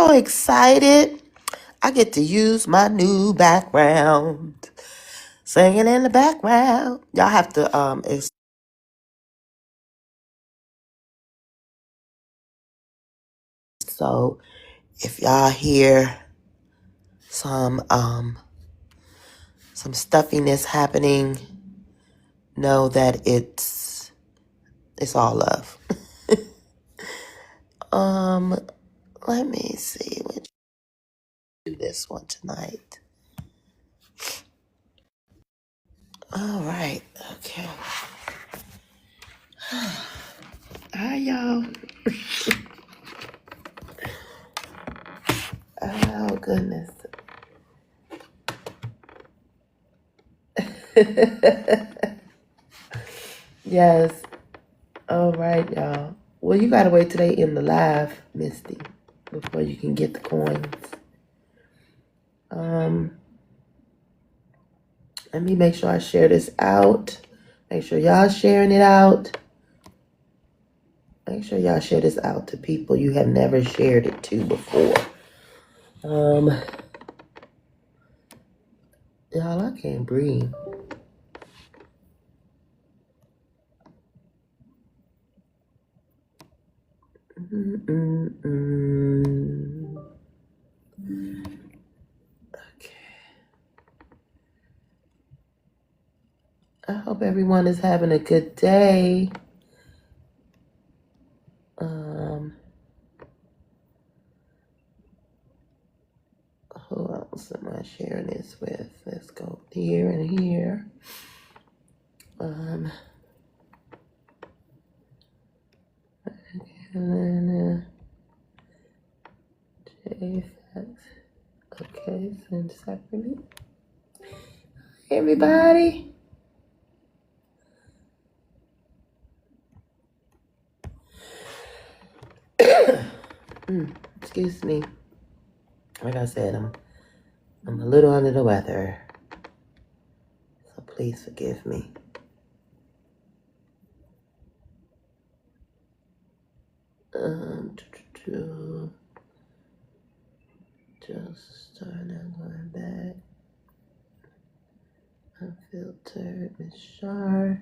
so excited. I get to use my new background. Singing in the background. Y'all have to so if y'all hear some stuffiness happening, know that it's all love. Let me see. Let's do this one tonight. All right. Okay. Hi, y'all. Oh, goodness. Yes. All right, y'all. Well, you gotta wait till they end the live, Misty, before you can get the coins. Let me make sure I share this out. Make sure y'all sharing it out. Make sure y'all share this out to people you have never shared it to before. Y'all, I can't breathe. Okay. I hope everyone is having a good day. Who else am I sharing this with? Let's go here and here. Okay, send separately. Hey, everybody. Excuse me. Like I said, I'm a little under the weather, so please forgive me. Just starting going back. Unfiltered, Miss Shar.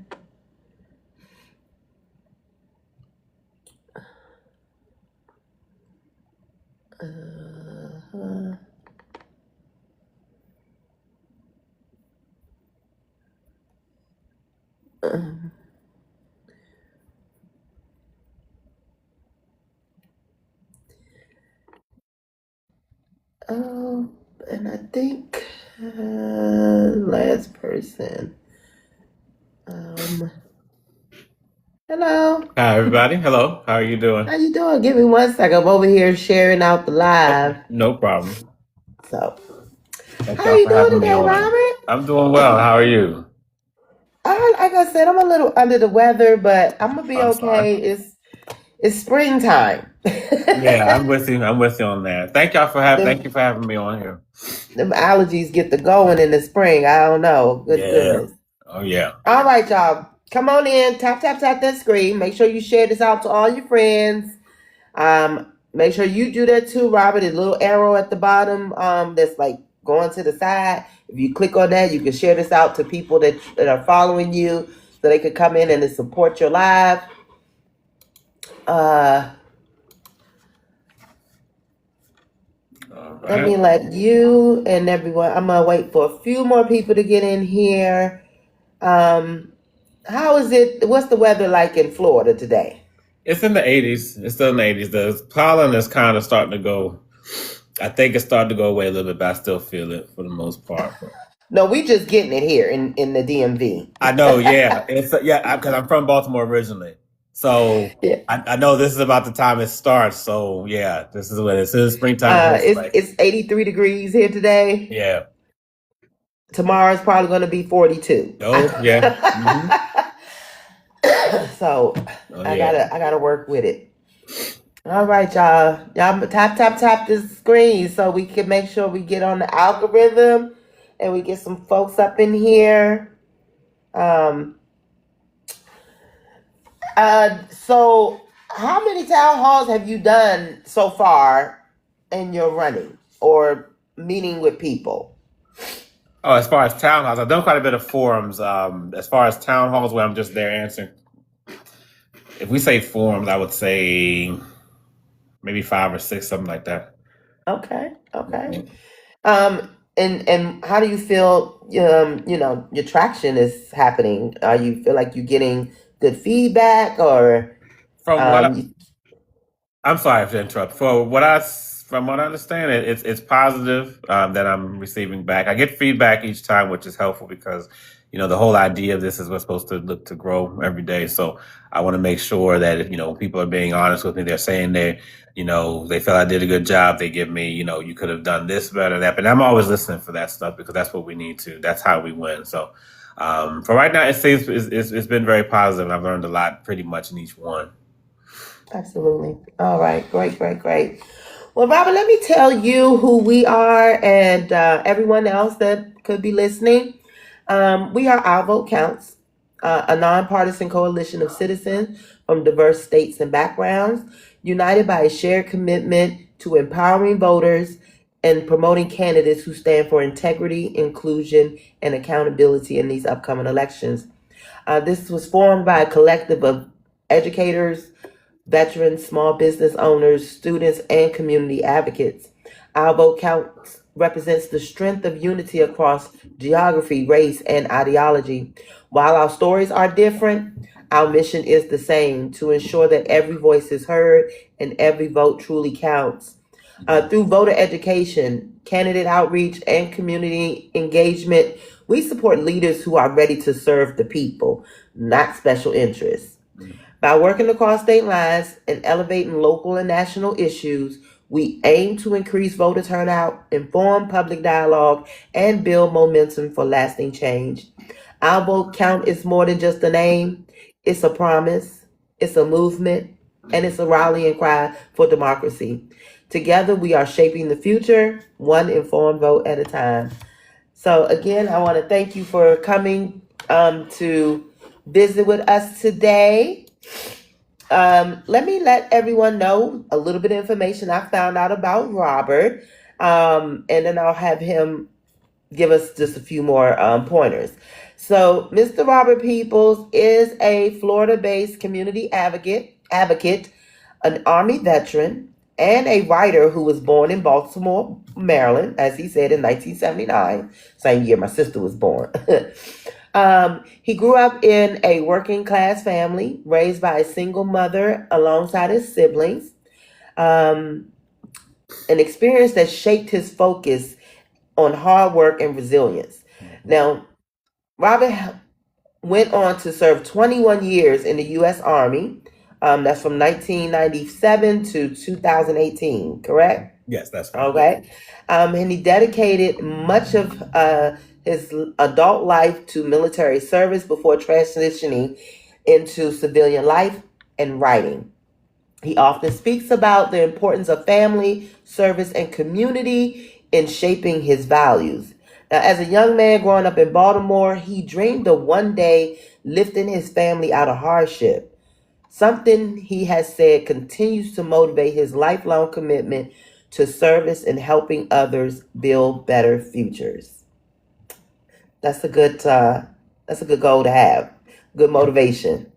Oh, and I think last person. Hello. Hi, everybody. Hello. How are you doing? How you doing? Give me 1 second. I'm over here sharing out the live. No problem. So, Thank how y'all you for doing having me today, on. Robert? I'm doing well. How are you? Like I said, I'm a little under the weather, but I'm gonna be I'm sorry. okay. It's springtime. Yeah, I'm with you. I'm with you on that. Thank Them, you for having me on here. them allergies get the going in the spring. I don't know. Good Yeah. goodness. Oh yeah. All right, y'all. Come on in. Tap, tap, tap that screen. Make sure you share this out to all your friends. Make sure you do that too, Robert. A little arrow at the bottom, that's like going to the side. If you click on that, you can share this out to people that are following you, so they could come in and support your live. Let me let you and everyone. I'm gonna wait for a few more people to get in here. How is it? What's the weather like in Florida today? It's in the 80s. It's still in the 80s. The pollen is kind of starting to go. I think it's starting to go away a little bit, but I still feel it for the most part. No, we just getting it here in the DMV. I know. Yeah. Because I'm from Baltimore originally. So Yeah. I know this is about the time it starts. So yeah, this is when as soon as springtime hits, like It's 83 degrees here today. yeah. Tomorrow's probably going to be 42. Oh yeah. Mm-hmm. So Oh I yeah. gotta work with it. All right, y'all. Y'all tap tap tap this screen so we can make sure we get on the algorithm and we get some folks up in here. So how many town halls have you done so far? in your running or meeting with people? Oh, as far as town halls, I've done quite a bit of forums. As far as town halls, where I'm just there answering. If we say forums, I would say maybe 5 or 6, something like that. Okay. And how do you feel? Your traction is happening. You feel like you're getting good feedback, or From what um, I'm sorry to interrupt. From what I understand, it's positive that I'm receiving back. I get feedback each time, which is helpful because the whole idea of this is we're supposed to look to grow every day. So I want to make sure that if people are being honest with me, they're saying they feel I did a good job. They give me you could have done this better, that. But I'm always listening for that stuff because that's what we need to. That's how we win. So for right now, it seems it's been very positive, and I've learned a lot pretty much in each one. absolutely. All right, great. Well, Robert, let me tell you who we are and everyone else that could be listening. We are Our Vote Counts, a nonpartisan coalition of citizens from diverse states and backgrounds, united by a shared commitment to empowering voters and promoting candidates who stand for integrity, inclusion, and accountability in these upcoming elections. This was formed by a collective of educators, veterans, small business owners, students, and community advocates. Our vote count represents the strength of unity across geography, race, and ideology. While our stories are different, our mission is the same: to ensure that every voice is heard and every vote truly counts. Through voter education, candidate outreach, and community engagement, we support leaders who are ready to serve the people, not special interests. By working across state lines and elevating local and national issues, we aim to increase voter turnout, inform public dialogue, and build momentum for lasting change. Our vote count is more than just a name, it's a promise, it's a movement, and it's a rallying cry for democracy. Together, we are shaping the future, one informed vote at a time. So, again, I want to thank you for coming to visit with us today. Let me let everyone know a little bit of information I found out about Robert, and then I'll have him give us just a few more pointers. So, Mr. Robert Peoples is a Florida-based community advocate, an Army veteran, and a writer who was born in Baltimore, Maryland, as he said, in 1979, same year my sister was born. He grew up in a working class family, raised by a single mother alongside his siblings. An experience that shaped his focus on hard work and resilience. Now, Robert went on to serve 21 years in the U.S. Army. That's from 1997 to 2018, correct? Yes, that's right. Okay. And he dedicated much of his adult life to military service before transitioning into civilian life and writing. He often speaks about the importance of family, service, and community in shaping his values. Now, as a young man growing up in Baltimore, he dreamed of one day lifting his family out of hardship. Something he has said continues to motivate his lifelong commitment to service and helping others build better futures. That's a good goal to have. Good motivation.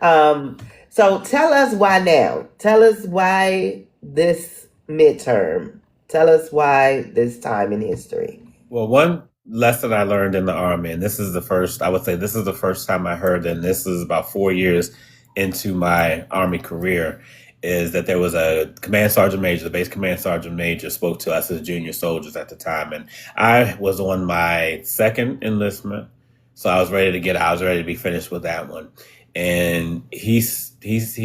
So tell us why now. Tell us why this midterm. Tell us why this time in history. Well, one lesson I learned in the Army, and I would say this is the first time I heard, and this is about 4 years into my Army career, is that there was a command sergeant major, the base command sergeant major spoke to us as junior soldiers at the time. And I was on my second enlistment. So I was ready to get out. I was ready to be finished with that one. And he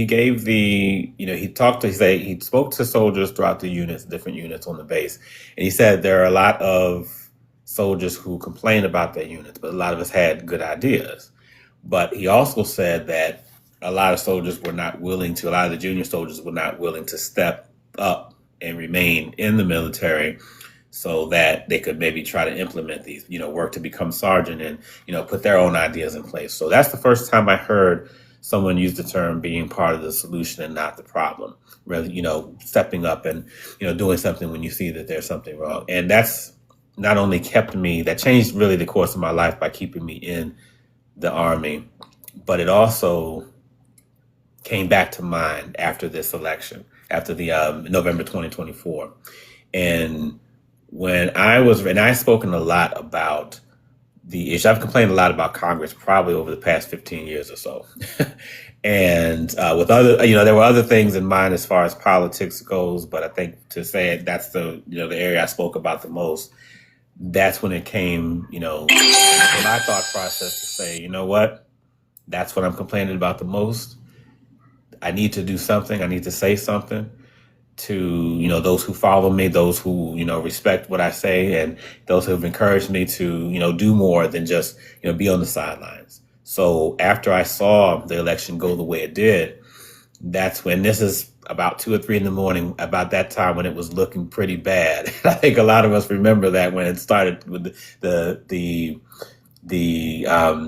gave he spoke to soldiers throughout the units, different units on the base. And he said there are a lot of soldiers who complain about their units, but a lot of us had good ideas. But he also said that a lot of the junior soldiers were not willing to step up and remain in the military so that they could maybe try to implement these, work to become sergeant and, put their own ideas in place. So that's the first time I heard someone used the term being part of the solution and not the problem. Rather, stepping up and, doing something when you see that there's something wrong. And that's not only that changed really the course of my life by keeping me in the Army, but it also came back to mind after this election, after the November 2024. And I've spoken a lot about the issue. I've complained a lot about Congress probably over the past 15 years or so. And with other, there were other things in mind as far as politics goes, but I think to say it, that's the area I spoke about the most. That's when it came, to my thought process to say, you know what, that's what I'm complaining about the most. I need to do something. I need to say something to, those who follow me, those who, respect what I say, and those who have encouraged me to, do more than just, be on the sidelines. So after I saw the election go the way it did, that's when, this is about 2 or 3 in the morning, about that time when it was looking pretty bad. I think a lot of us remember that when it started with the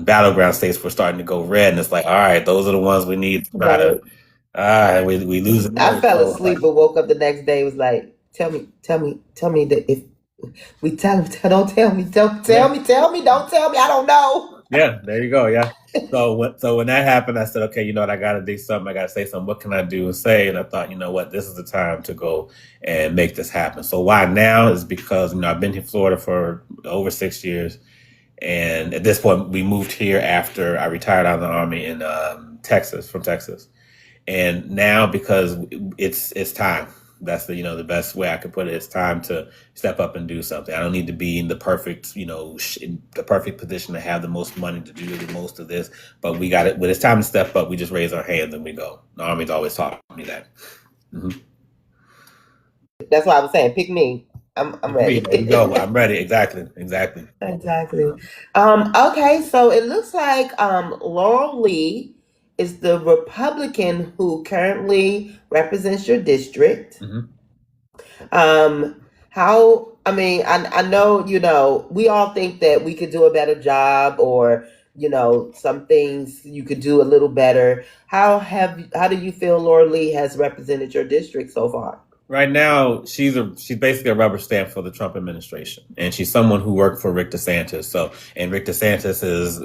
battleground states were starting to go red, and it's like, all right, those are the ones we need to try to. We lose it. I fell asleep and woke up the next day. Was like, tell me that if we don't tell me, don't tell me, don't tell me. I don't know. Yeah, there you go. Yeah. So when that happened, I said, okay, you know what? I got to do something. I got to say something. What can I do and say? And I thought, you know what? This is the time to go and make this happen. So why now is because, I've been in Florida for over 6 years. And at this point, we moved here after I retired out of the Army in from Texas. And now, because it's time. That's the best way I could put it. It's time to step up and do something. I don't need to be in the perfect, in the perfect position to have the most money to do the most of this. But we got it. When it's time to step up, we just raise our hands and we go. The Army's always taught me that. Mm-hmm. That's why I was saying, pick me. I'm ready. There you go. I'm ready. Exactly. Exactly. Okay, so it looks like Laurel Lee is the Republican who currently represents your district. Mm-hmm. I know, we all think that we could do a better job, or, some things you could do a little better. How do you feel Laurel Lee has represented your district so far? Right now, she's basically a rubber stamp for the Trump administration, and she's someone who worked for Rick DeSantis. And Rick DeSantis is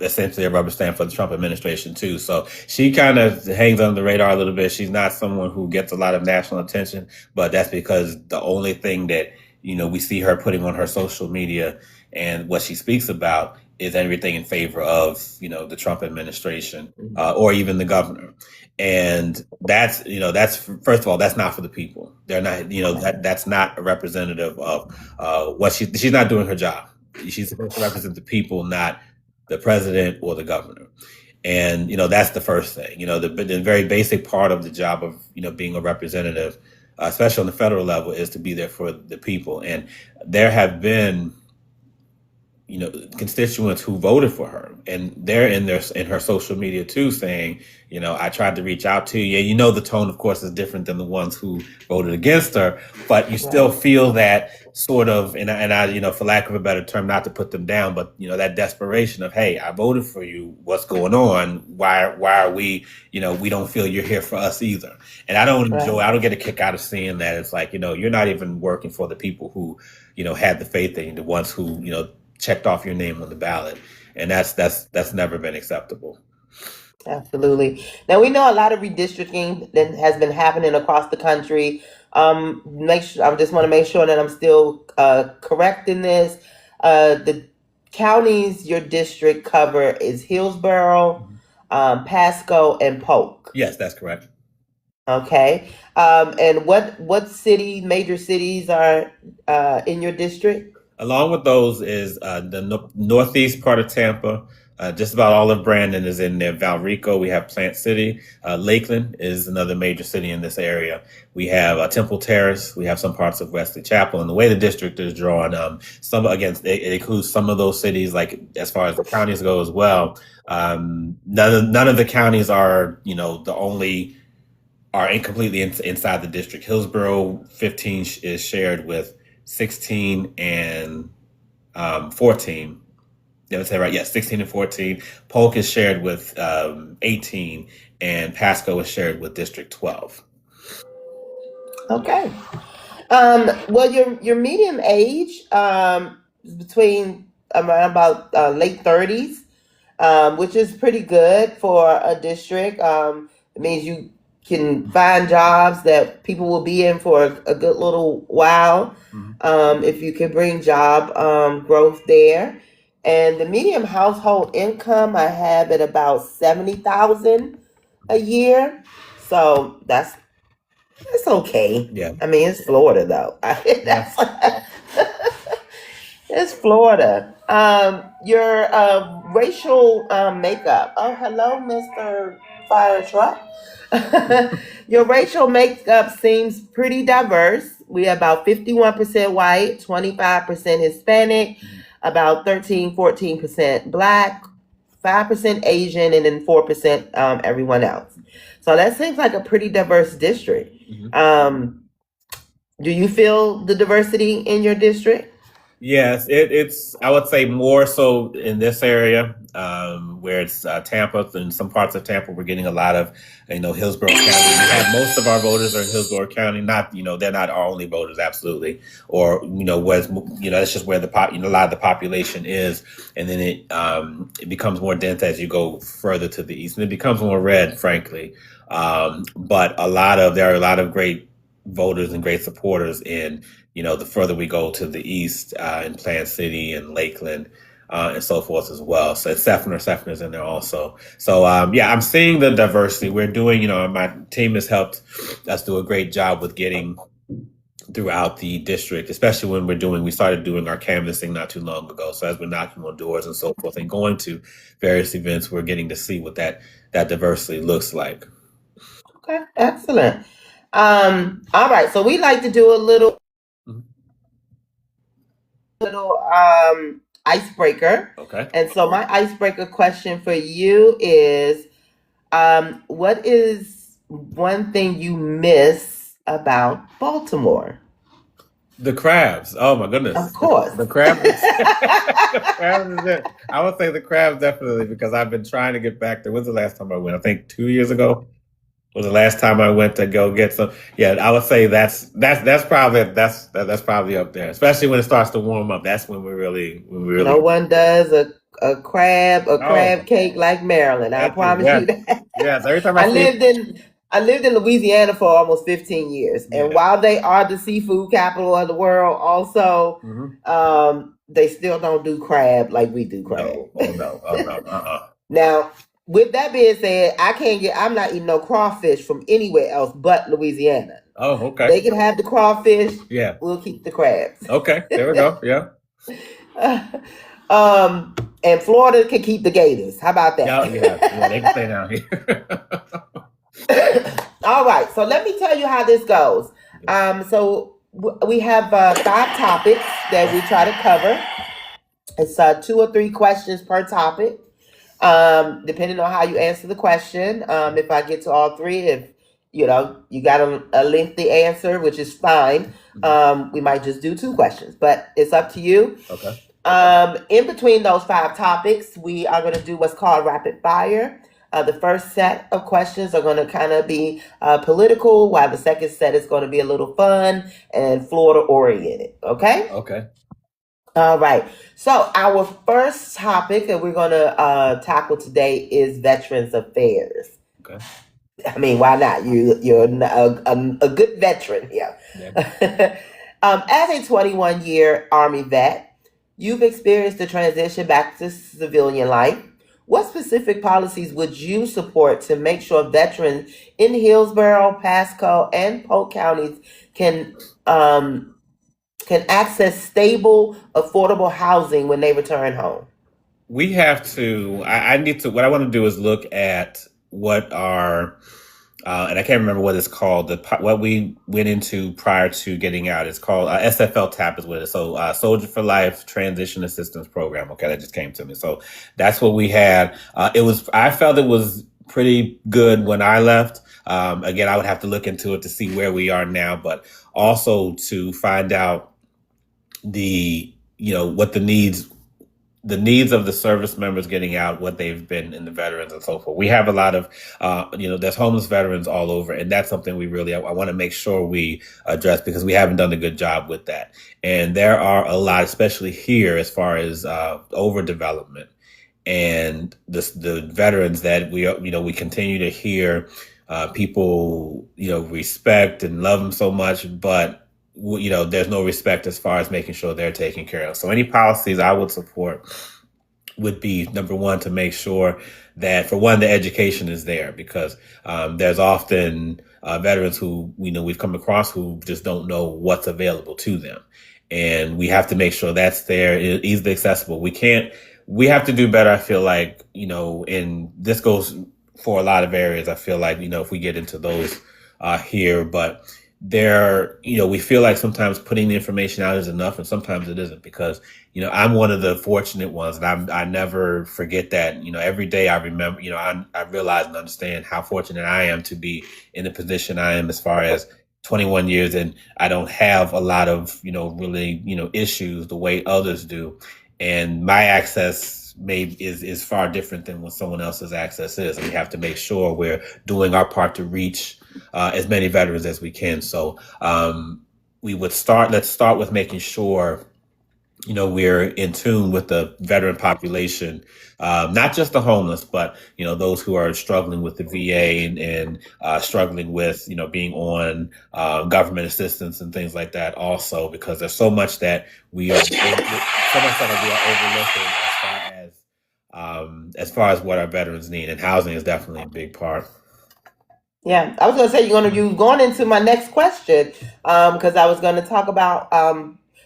essentially a rubber stamp for the Trump administration too. So she kind of hangs under the radar a little bit. She's not someone who gets a lot of national attention, but that's because the only thing that we see her putting on her social media and what she speaks about is everything in favor of the Trump administration or even the governor. And that's first of all, that's not for the people. They're not, that's not a representative of what she's not doing her job. She's supposed to represent the people, not the president or the governor. And, that's the first thing. The very basic part of the job of, being a representative, especially on the federal level, is to be there for the people. And there have been constituents who voted for her, and they're in her social media too, saying, I tried to reach out to you. The tone, of course, is different than the ones who voted against her, but you still feel that sort of, and I, for lack of a better term, not to put them down, but that desperation of, hey, I voted for you. What's going on? Why are we, we don't feel you're here for us either. And I don't get a kick out of seeing that. It's like, you're not even working for the people who, had the faith in you, the ones who, checked off your name on the ballot, and that's never been acceptable. Absolutely. Now we know a lot of redistricting that has been happening across the country. I just want to make sure that I'm still correct in this. The counties your district cover is Hillsborough, Pasco, and Polk. Yes, that's correct. Okay. And what major cities are in your district? Along with those is the northeast part of Tampa. Just about all of Brandon is in there. Valrico, we have Plant City. Lakeland is another major city in this area. We have Temple Terrace. We have some parts of Wesley Chapel. And the way the district is drawn, it includes some of those cities, like as far as the counties go as well. None of the counties are, are incompletely inside the district. Hillsborough 15 is shared with 16 and 14. Did I say right? Yeah, 16 and 14. Polk is shared with 18, and Pasco is shared with District 12. Okay. Well, your medium age is between around about late 30s, which is pretty good for a district. It means you can find jobs that people will be in for a good little while, Mhm. if you can bring job growth there. And the medium household income I have at about 70,000 a year, so that's okay. Yeah. I mean, it's Florida though. Yeah. That's it's Florida. Your racial makeup. Oh, hello, Mr. Fire Truck. Your racial makeup seems pretty diverse. We have about 51% white, 25% Hispanic, about 13, 14% black, 5% Asian, and then 4% everyone else. So that seems like a pretty diverse district. Mhm. Do you feel the diversity in your district? Yes, it's I would say more so in this area, where it's Tampa and some parts of Tampa. We're getting a lot of, Hillsborough County. We have most of our voters are in Hillsborough County. Not, they're not our only voters, absolutely, or was, that's just where a lot of the population is, and then it becomes more dense as you go further to the east, and it becomes more red, frankly. But there are a lot of great voters and great supporters in, the further we go to the east, in Plant City and Lakeland, and so forth as well. So Sefner's in there also. So yeah, I'm seeing the diversity. We're doing, my team has helped us do a great job with getting throughout the district, especially when we started doing our canvassing not too long ago. So as we're knocking on doors and so forth and going to various events, we're getting to see what that diversity looks like. Okay, excellent. All right, so we like to do a Mhm. little icebreaker. Okay. And so my icebreaker question for you is, what is one thing you miss about Baltimore? The crabs. Oh my goodness. Of course. The crabs. The crabs is it. I would say the crabs definitely because I've been trying to get back there. When's the last time I went? I think 2 years ago was the last time I went to go get some. Yeah, I would say that's probably up there. Especially when it starts to warm up. That's when we No really. one does a Oh, crab cake like Maryland. I that's it. promise Yes, you that. yes. Every time I I see it. lived in I lived in Louisiana for almost 15 years, and Yeah. while they are the seafood capital of the world, also Hmm. they still don't do crab like we do crab. No. Oh no. Oh no. Now, with that being said, I'm not eating no crawfish from anywhere else but Louisiana. Oh, okay. They can have the crawfish. Yeah. We'll keep the crabs. Okay. There we go. Yeah. And Florida can keep the gators. How about Yeah. Yeah. Yeah. They can that? stay down here. All right. So let me tell you how this goes. We have 5 topics that we try to cover. It's 2 or 3 questions per topic, depending on how you answer the question. If I get to all 3, if you got a lengthy answer, which is fine, we might just do 2 questions, but it's up to you. Okay. In between those 5 topics, we are going to do what's called rapid fire. The first set of questions are going to kind of be political, while the second set is going to be a little fun and Florida oriented. Okay? Okay. All right. So, our first topic that we're going to tackle today is Veterans Affairs. Okay. I mean, why not? You're a good veteran here. Yeah. As a 21-year Army vet, you've experienced the transition back to civilian life. What specific policies would you support to make sure veterans in Hillsborough, Pasco, and Polk counties can access stable, affordable housing when they return home? We have to. I need to. What I want to do is look at what our and I can't remember what it's called. What we went into prior to getting out. It's called SFL TAP is what it is. So Soldier for Life Transition Assistance Program. Okay, that just came to me. So that's what we had. I felt it was pretty good when I left. Again, I would have to look into it to see where we are now, but also to find out what the needs the needs of the service members getting out, what they've been in the veterans and so forth. We have a lot of, there's homeless veterans all over, and that's something we really, I want to make sure we address because we haven't done a good job with that. And there are a lot, especially here, as far as overdevelopment and the veterans that we continue to hear people, respect and love them so much, but there's no respect as far as making sure they're taken care of. So any policies I would support would be, number one, to make sure that, for one, the education is there, because there's often veterans who we've come across who just don't know what's available to them, and we have to make sure that's there, easily accessible. We have to do better. I feel like, and this goes for a lot of areas. I feel like, if we get into those here, but we feel like sometimes putting the information out is enough, and sometimes it isn't, because, I'm one of the fortunate ones, and I never forget that, every day I remember, I realize and understand how fortunate I am to be in the position I am, as far as 21 years, and I don't have a lot of, really, issues the way others do. And my access is far different than what someone else's access is. And we have to make sure we're doing our part to reach as many veterans as we can. So let's start with making sure, we're in tune with the veteran population, not just the homeless, but, those who are struggling with the VA and struggling with, being on government assistance and things like that also, because there's so much that we are overlooking as far as what our veterans need, and housing is definitely a big part. Yeah, I was going to say you're going into my next question, because I was going to talk about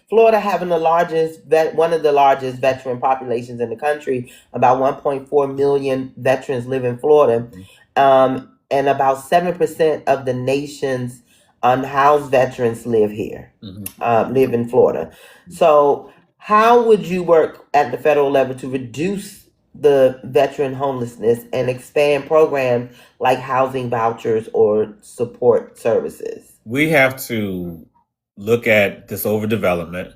Florida having one of the largest veteran populations in the country. About 1.4 million veterans live in Florida, and about 7% of the nation's unhoused veterans live here, live in Florida. So, how would you work at the federal level to reduce the veteran homelessness and expand programs like housing vouchers or support services? We have to look at this overdevelopment,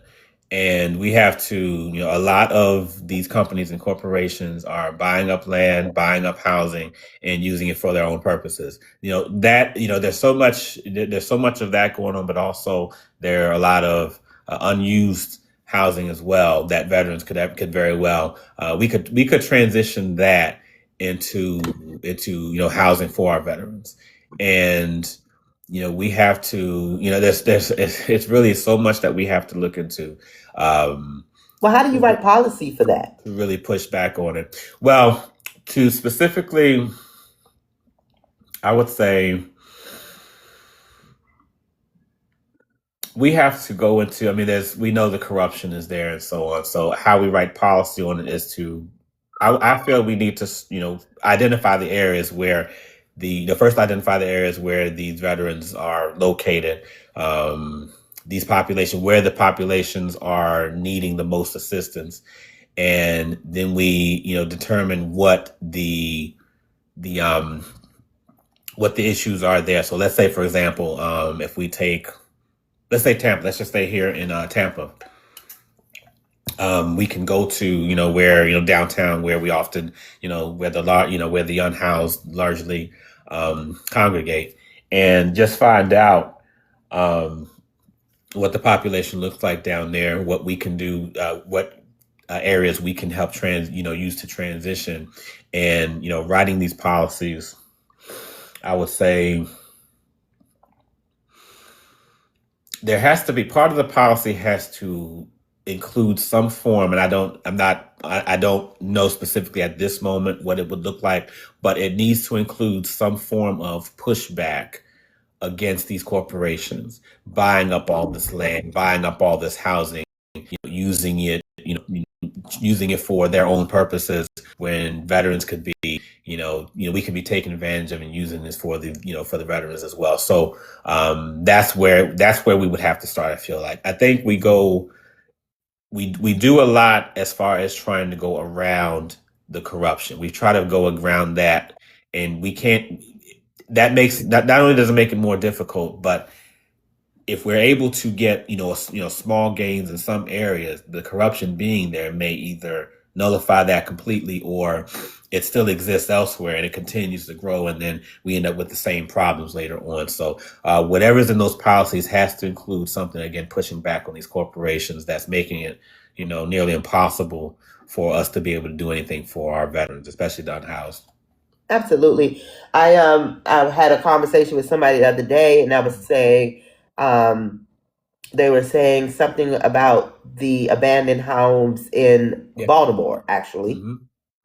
and we have to, a lot of these companies and corporations are buying up land, buying up housing, and using it for their own purposes. There's so much of that going on, but also there are a lot of unused housing as well that veterans could very well, we could transition that into housing for our veterans. And we have to, it's really so much that we have to look into. Well, how do you write policy for that? To really push back on it. Well, to specifically, I would say we have to go into, we know the corruption is there and so on. So how we write policy on it is I feel we need to, identify the areas where identify the areas where these veterans are located, where the populations are needing the most assistance. And then we, determine what the issues are there. So let's say, for example, if we let's say Tampa, let's just stay here in Tampa. We can go to, where, downtown, where we often, where the unhoused largely congregate, and just find out what the population looks like down there, what we can do, what areas we can help use to transition, and, writing these policies. I would say there has to be, part of the policy has to include some form, and I don't know specifically at this moment what it would look like, but it needs to include some form of pushback against these corporations buying up all this land, buying up all this housing, using it for their own purposes, when veterans could be, we could be taking advantage of and using this for the veterans as well. So that's where we would have to start. I feel like, I think we do a lot as far as trying to go around the corruption. We try to go around that, and we can't. That not only does it make it more difficult, but if we're able to get small gains in some areas, the corruption being there may either nullify that completely, or it still exists elsewhere and it continues to grow, and then we end up with the same problems later on. So whatever's in those policies has to include something, again, pushing back on these corporations that's making it, nearly impossible for us to be able to do anything for our veterans, especially the unhoused. Absolutely. I had a conversation with somebody the other day, and I was saying, they were saying something about the abandoned homes in Baltimore, actually. Mm-hmm.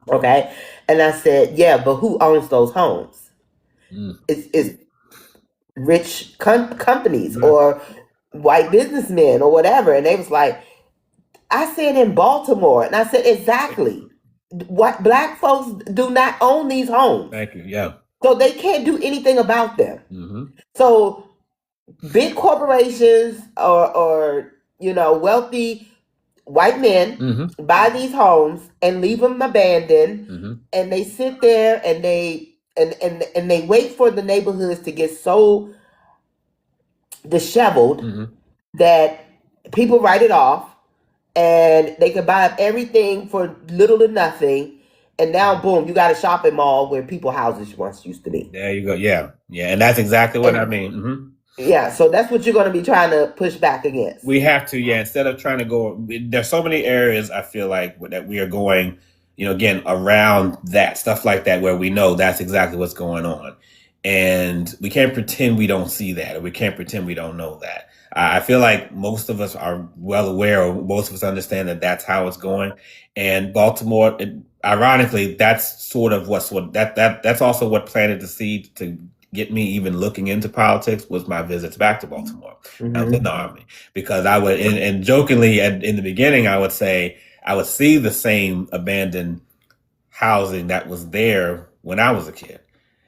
Okay. And I said, yeah, but who owns those homes? It's rich companies or white businessmen or whatever. And they was like, I said in Baltimore. And I said, exactly. What black folks do not own these homes. Thank you. Yeah. So they can't do anything about them. Mm-hmm. So big corporations or wealthy white men buy these homes and leave them abandoned, and they sit there and they wait for the neighborhoods to get so disheveled that people write it off, and they can buy up everything for little to nothing. And now, boom, you got a shopping mall where people houses once used to be. There you go. Yeah. And that's exactly what I mean. Mm-hmm. Yeah, so that's what you're going to be trying to push back against. We have to, instead of trying to go, there's so many areas I feel like that we are going, again, around that, stuff like that, where we know that's exactly what's going on. And we can't pretend we don't see that, or we can't pretend we don't know that. I feel like most of us are well aware, or most of us understand that that's how it's going. And Baltimore, ironically, that's sort of that's also what planted the seed to get me even looking into politics, was my visits back to Baltimore. I was in the Army, because I would, and jokingly in the beginning, I would say I would see the same abandoned housing that was there when I was a kid.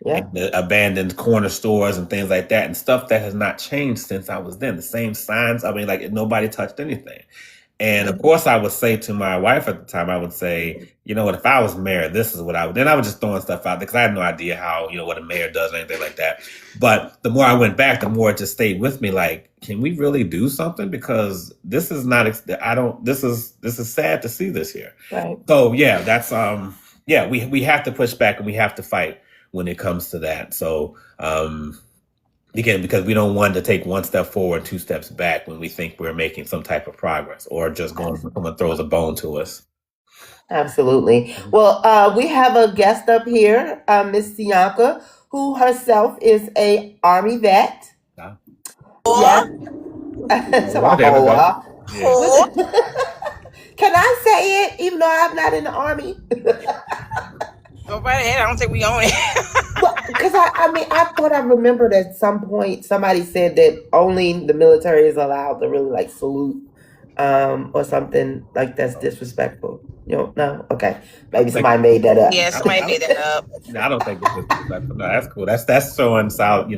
Yeah. And the abandoned corner stores and things like that, and stuff that has not changed since I was then. The same signs. I mean, like, nobody touched anything. And of course, I would say to my wife at the time, I would say, you know what, if I was mayor, this is what I would. Then I was just throwing stuff out there because I had no idea how, what a mayor does or anything like that. But the more I went back, the more it just stayed with me. Like, can we really do something? Because this is not, this is sad to see this here. Right. So yeah, that's, we have to push back and we have to fight when it comes to that. So, again, because we don't want to take one step forward, two steps back when we think we're making some type of progress, or just someone throws a bone to us. Absolutely. Well, we have a guest up here, Miss Bianca, who herself is a Army vet. Yeah. Can I say it, even though I'm not in the Army? Go right ahead. I don't think we own it. Because I thought I remembered at some point somebody said that only the military is allowed to really like salute, or something like that's disrespectful. No, okay, maybe somebody made that up. Yeah, somebody made that up. No, I don't think it's disrespectful. No, that's cool. That's showing solid,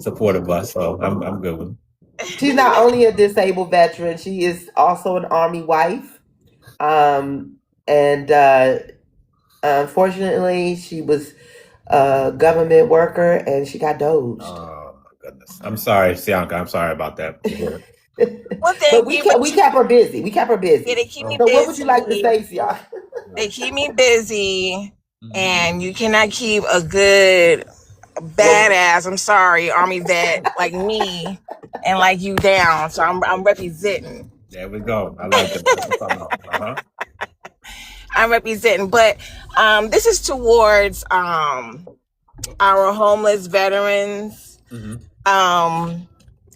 support of us. So I'm good with it. She's not only a disabled veteran, she is also an Army wife, and unfortunately, she was a government worker and she got doged. Oh my goodness! I'm sorry, Bianca. I'm sorry about that. But we kept her busy. Yeah, they keep me busy. What would you like to say, Bianca? They keep me busy, and you cannot keep a good badass, I'm sorry, Army vet like me and like you down. So I'm representing. There we go. I like that. I'm representing, but this is towards our homeless veterans.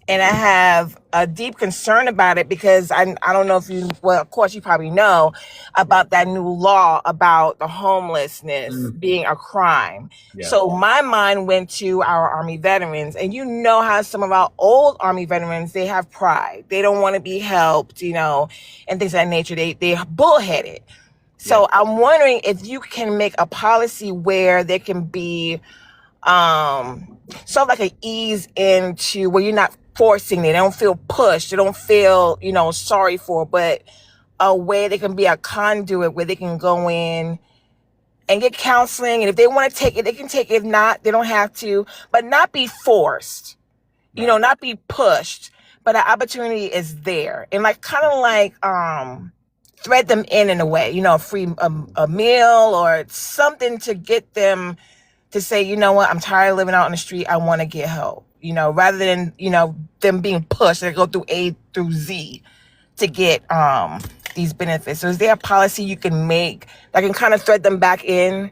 And I have a deep concern about it because I don't know if you, well, of course you probably know about that new law about the homelessness being a crime. Yeah. So my mind went to our Army veterans, and you know how some of our old Army veterans, they have pride. They don't want to be helped, and things of that nature. They're bullheaded. So yeah. I'm wondering if you can make a policy where there can be sort of like an ease into where you're not forcing it. They don't feel pushed. They don't feel, sorry for, but a way they can be a conduit where they can go in and get counseling. And if they want to take it, they can take it. If not, they don't have to, but not be forced, right. Not be pushed, but the opportunity is there. And kind of like thread them in a way, a free a meal or something to get them to say, you know what, I'm tired of living out on the street. I want to get help, rather than, them being pushed to go through A through Z to get these benefits. So is there a policy you can make that can kind of thread them back in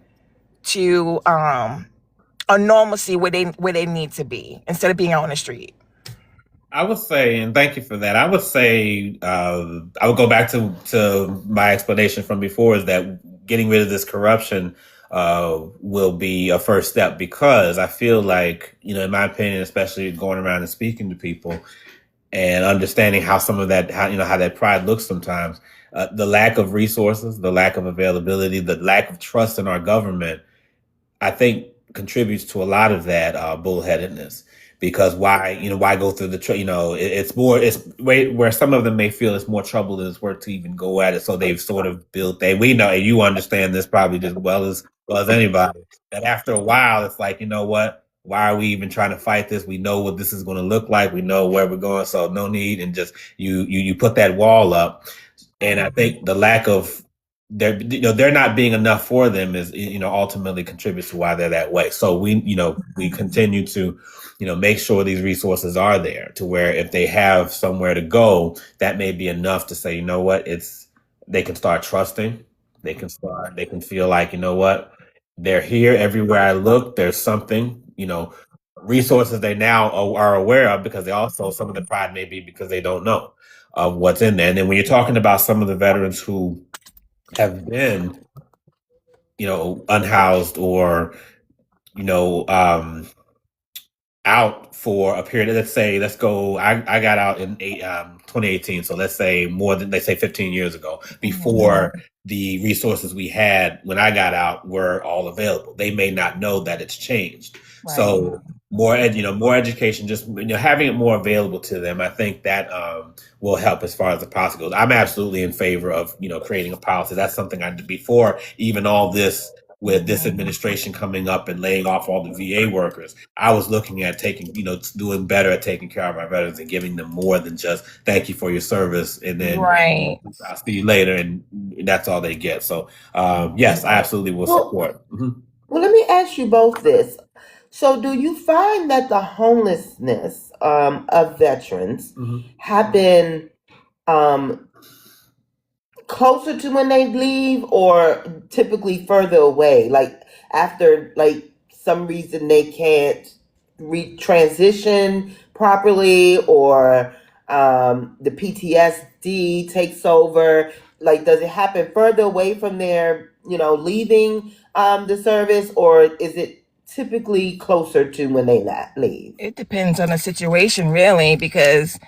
to a normalcy where they need to be instead of being out on the street? I would say, and thank you for that. I would say I would go back to my explanation from before, is that getting rid of this corruption will be a first step, because I feel like, in my opinion, especially going around and speaking to people and understanding how some of that, how that pride looks sometimes, the lack of resources, the lack of availability, the lack of trust in our government, I think contributes to a lot of that bullheadedness. Because why go through it's where some of them may feel it's more trouble than it's worth to even go at it. So they've sort of built we know, and you understand this probably just well as anybody, that after a while it's like, you know what? Why are we even trying to fight this? We know what this is going to look like. We know where we're going. So no need. And just you put that wall up. And I think the lack of there not being enough for them is, ultimately contributes to why they're that way. So we continue to, make sure these resources are there, to where if they have somewhere to go, that may be enough to say, you know what, they can start trusting. They can feel like, you know what, they're here everywhere I look. There's something, resources they now are aware of, because they also, some of the pride may be because they don't know of what's in there. And then when you're talking about some of the veterans who have been, unhoused or, out for a period. Let's go. I got out in 2018. So let's say 15 years ago, before the resources we had when I got out were all available. They may not know that it's changed. Right. So more education, just having it more available to them. I think that will help as far as the policy goes. I'm absolutely in favor of creating a policy. That's something I did before even all this. With this administration coming up and laying off all the VA workers, I was looking at doing better at taking care of our veterans and giving them more than just thank you for your service and then right. I'll see you later, and that's all they get. So yes, I absolutely will support. Mm-hmm. Well, let me ask you both this. So do you find that the homelessness of veterans have been closer to when they leave, or typically further away, like after some reason they can't transition properly, or the PTSD takes over? Like, does it happen further away from their leaving the service, or is it typically closer to when they leave? It depends on the situation, really, because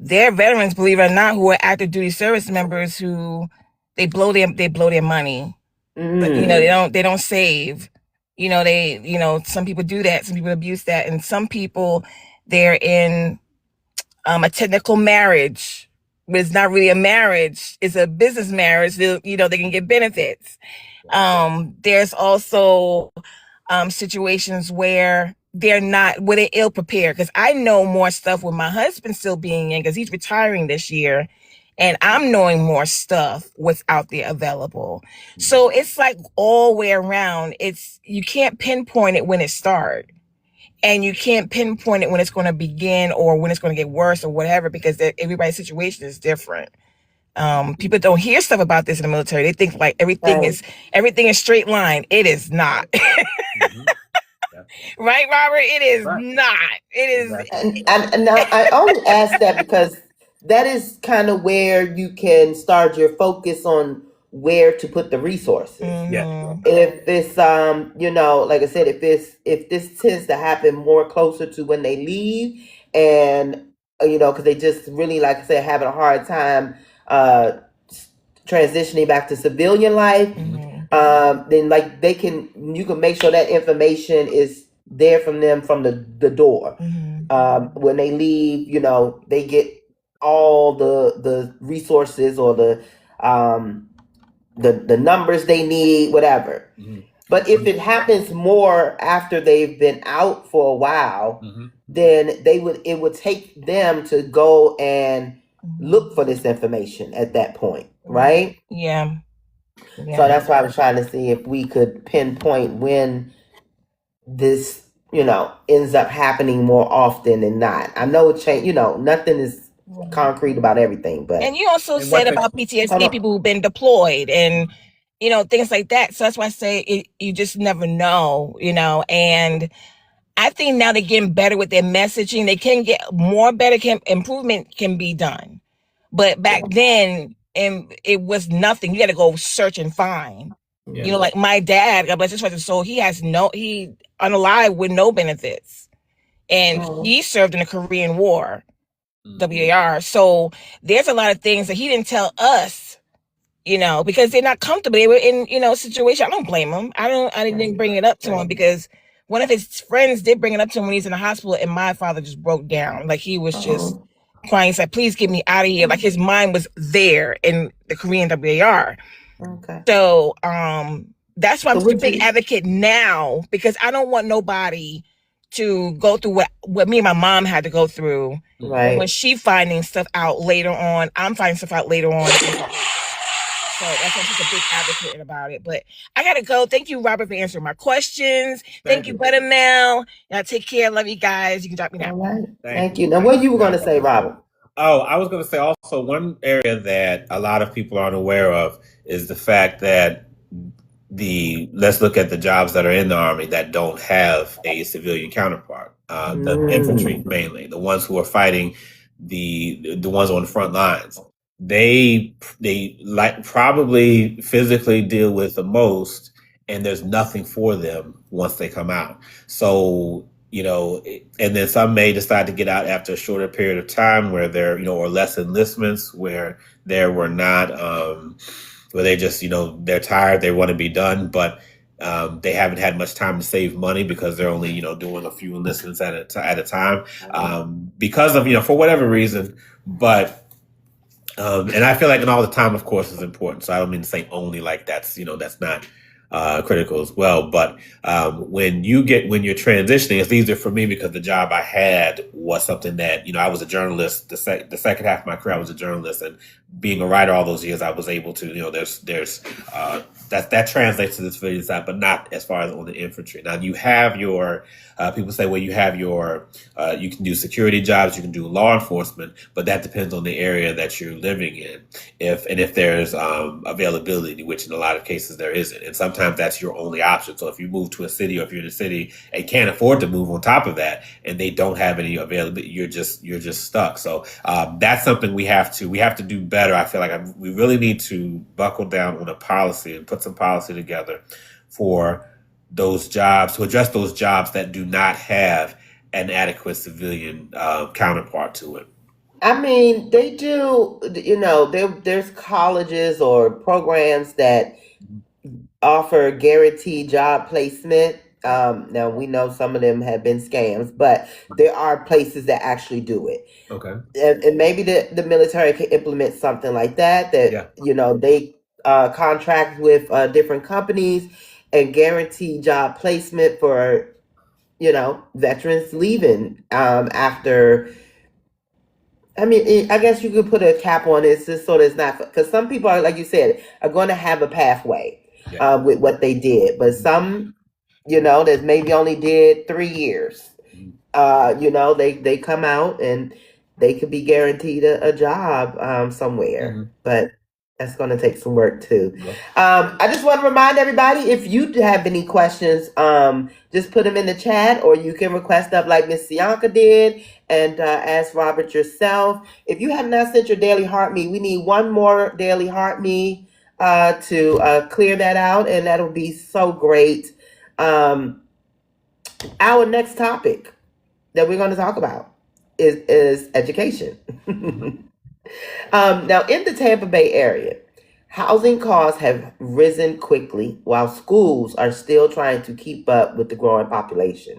there are veterans, believe it or not, who are active duty service members who they blow their money, but they don't save. Some people do that, some people abuse that, and some people, they're in a technical marriage, but it's not really a marriage; it's a business marriage. They can get benefits. There's also situations where they're ill prepared, because I know more stuff with my husband still being in, because he's retiring this year, and I'm knowing more stuff what's out there available. So it's like all the way around. You can't pinpoint it when it starts, and you can't pinpoint it when it's going to begin or when it's going to get worse or whatever, because everybody's situation is different. People don't hear stuff about this in the military. They think like everything is straight line. It is not. Right, Robert? It is not. It is. And I only ask that because that is kind of where you can start your focus on where to put the resources. Yeah. If it's like I said, if this tends to happen more closer to when they leave, and because they just really, like I said, having a hard time transitioning back to civilian life, then you can make sure that information is there from them from the door. When they leave, they get all the resources or the numbers they need, whatever. But if it happens more after they've been out for a while, then it would take them to go and look for this information at that point. right? Yeah. So that's why I was trying to see if we could pinpoint when this, ends up happening more often than not. I know it change, nothing is concrete about everything, but. And you also said about PTSD, people who've been deployed and, things like that. So that's why I say you just never know, and I think now they're getting better with their messaging. They can get more better, improvement can be done. But back then, and it was nothing. You got to go search and find. Yeah. Like my dad, God bless his soul, he unalive with no benefits. And he served in the Korean War, WAR. So there's a lot of things that he didn't tell us, because they're not comfortable. They were in, a situation. I don't blame him. I didn't bring it up to him because one of his friends did bring it up to him when he's in the hospital, and my father just broke down. Like he was just crying. He said, "Please get me out of here." Like his mind was there in the Korean WAR. Okay. So that's why I'm such a big advocate now, because I don't want nobody to go through what me and my mom had to go through. Right. When she finding stuff out later on, I'm finding stuff out later on. So that's why I'm such a big advocate about it. But I gotta go. Thank you, Robert, for answering my questions. Thank you, ButterMel. Y'all take care. Love you guys. You can drop me down. All right. Thank you. Now, what you were going to say, Robert? Oh, I was going to say also one area that a lot of people aren't aware of is the fact that let's look at the jobs that are in the Army that don't have a civilian counterpart. The infantry, mainly, the ones who are fighting the ones on the front lines. They probably physically deal with the most, and there's nothing for them once they come out. So, and then some may decide to get out after a shorter period of time where there, or less enlistments where there were not, where they just, they're tired, they want to be done, but they haven't had much time to save money because they're only, doing a few enlistments at a time, because of, for whatever reason. But and I feel like, and all the time, of course, is important. So I don't mean to say only like that's not critical as well. But when you're transitioning, it's easier for me because the job I had was something that, I was a journalist. The second half of my career, I was a journalist, and being a writer all those years, I was able to, there's that translates to the civilian side, but not as far as on the infantry. Now you have your people say, well, you have your you can do security jobs, you can do law enforcement, but that depends on the area that you're living in. If there's availability, which in a lot of cases there isn't, and sometimes that's your only option. So if you move to a city, or if you're in a city and can't afford to move on top of that, and they don't have any availability, you're just stuck. So that's something we have to do better. I feel like we really need to buckle down on a policy and put some policy together for those jobs, to address those jobs that do not have an adequate civilian counterpart to it. I mean, they do, there's colleges or programs that offer guaranteed job placement. Now we know some of them have been scams, but there are places that actually do it. Okay. And maybe the military can implement something like that, they contract with different companies and guarantee job placement for, veterans leaving after. I mean, I guess you could put a cap on it just so that it's not, because some people are, like you said, are going to have a pathway with what they did, but some, that maybe only did 3 years, they come out and they could be guaranteed a job somewhere, but that's going to take some work too. I just want to remind everybody, if you have any questions, just put them in the chat, or you can request up like Miss Bianca did and ask Robert yourself. If you have not sent your daily heart me, we need one more daily heart me to clear that out, and that'll be so great. Our next topic that we're going to talk about is education. Now, in the Tampa Bay area, housing costs have risen quickly while schools are still trying to keep up with the growing population.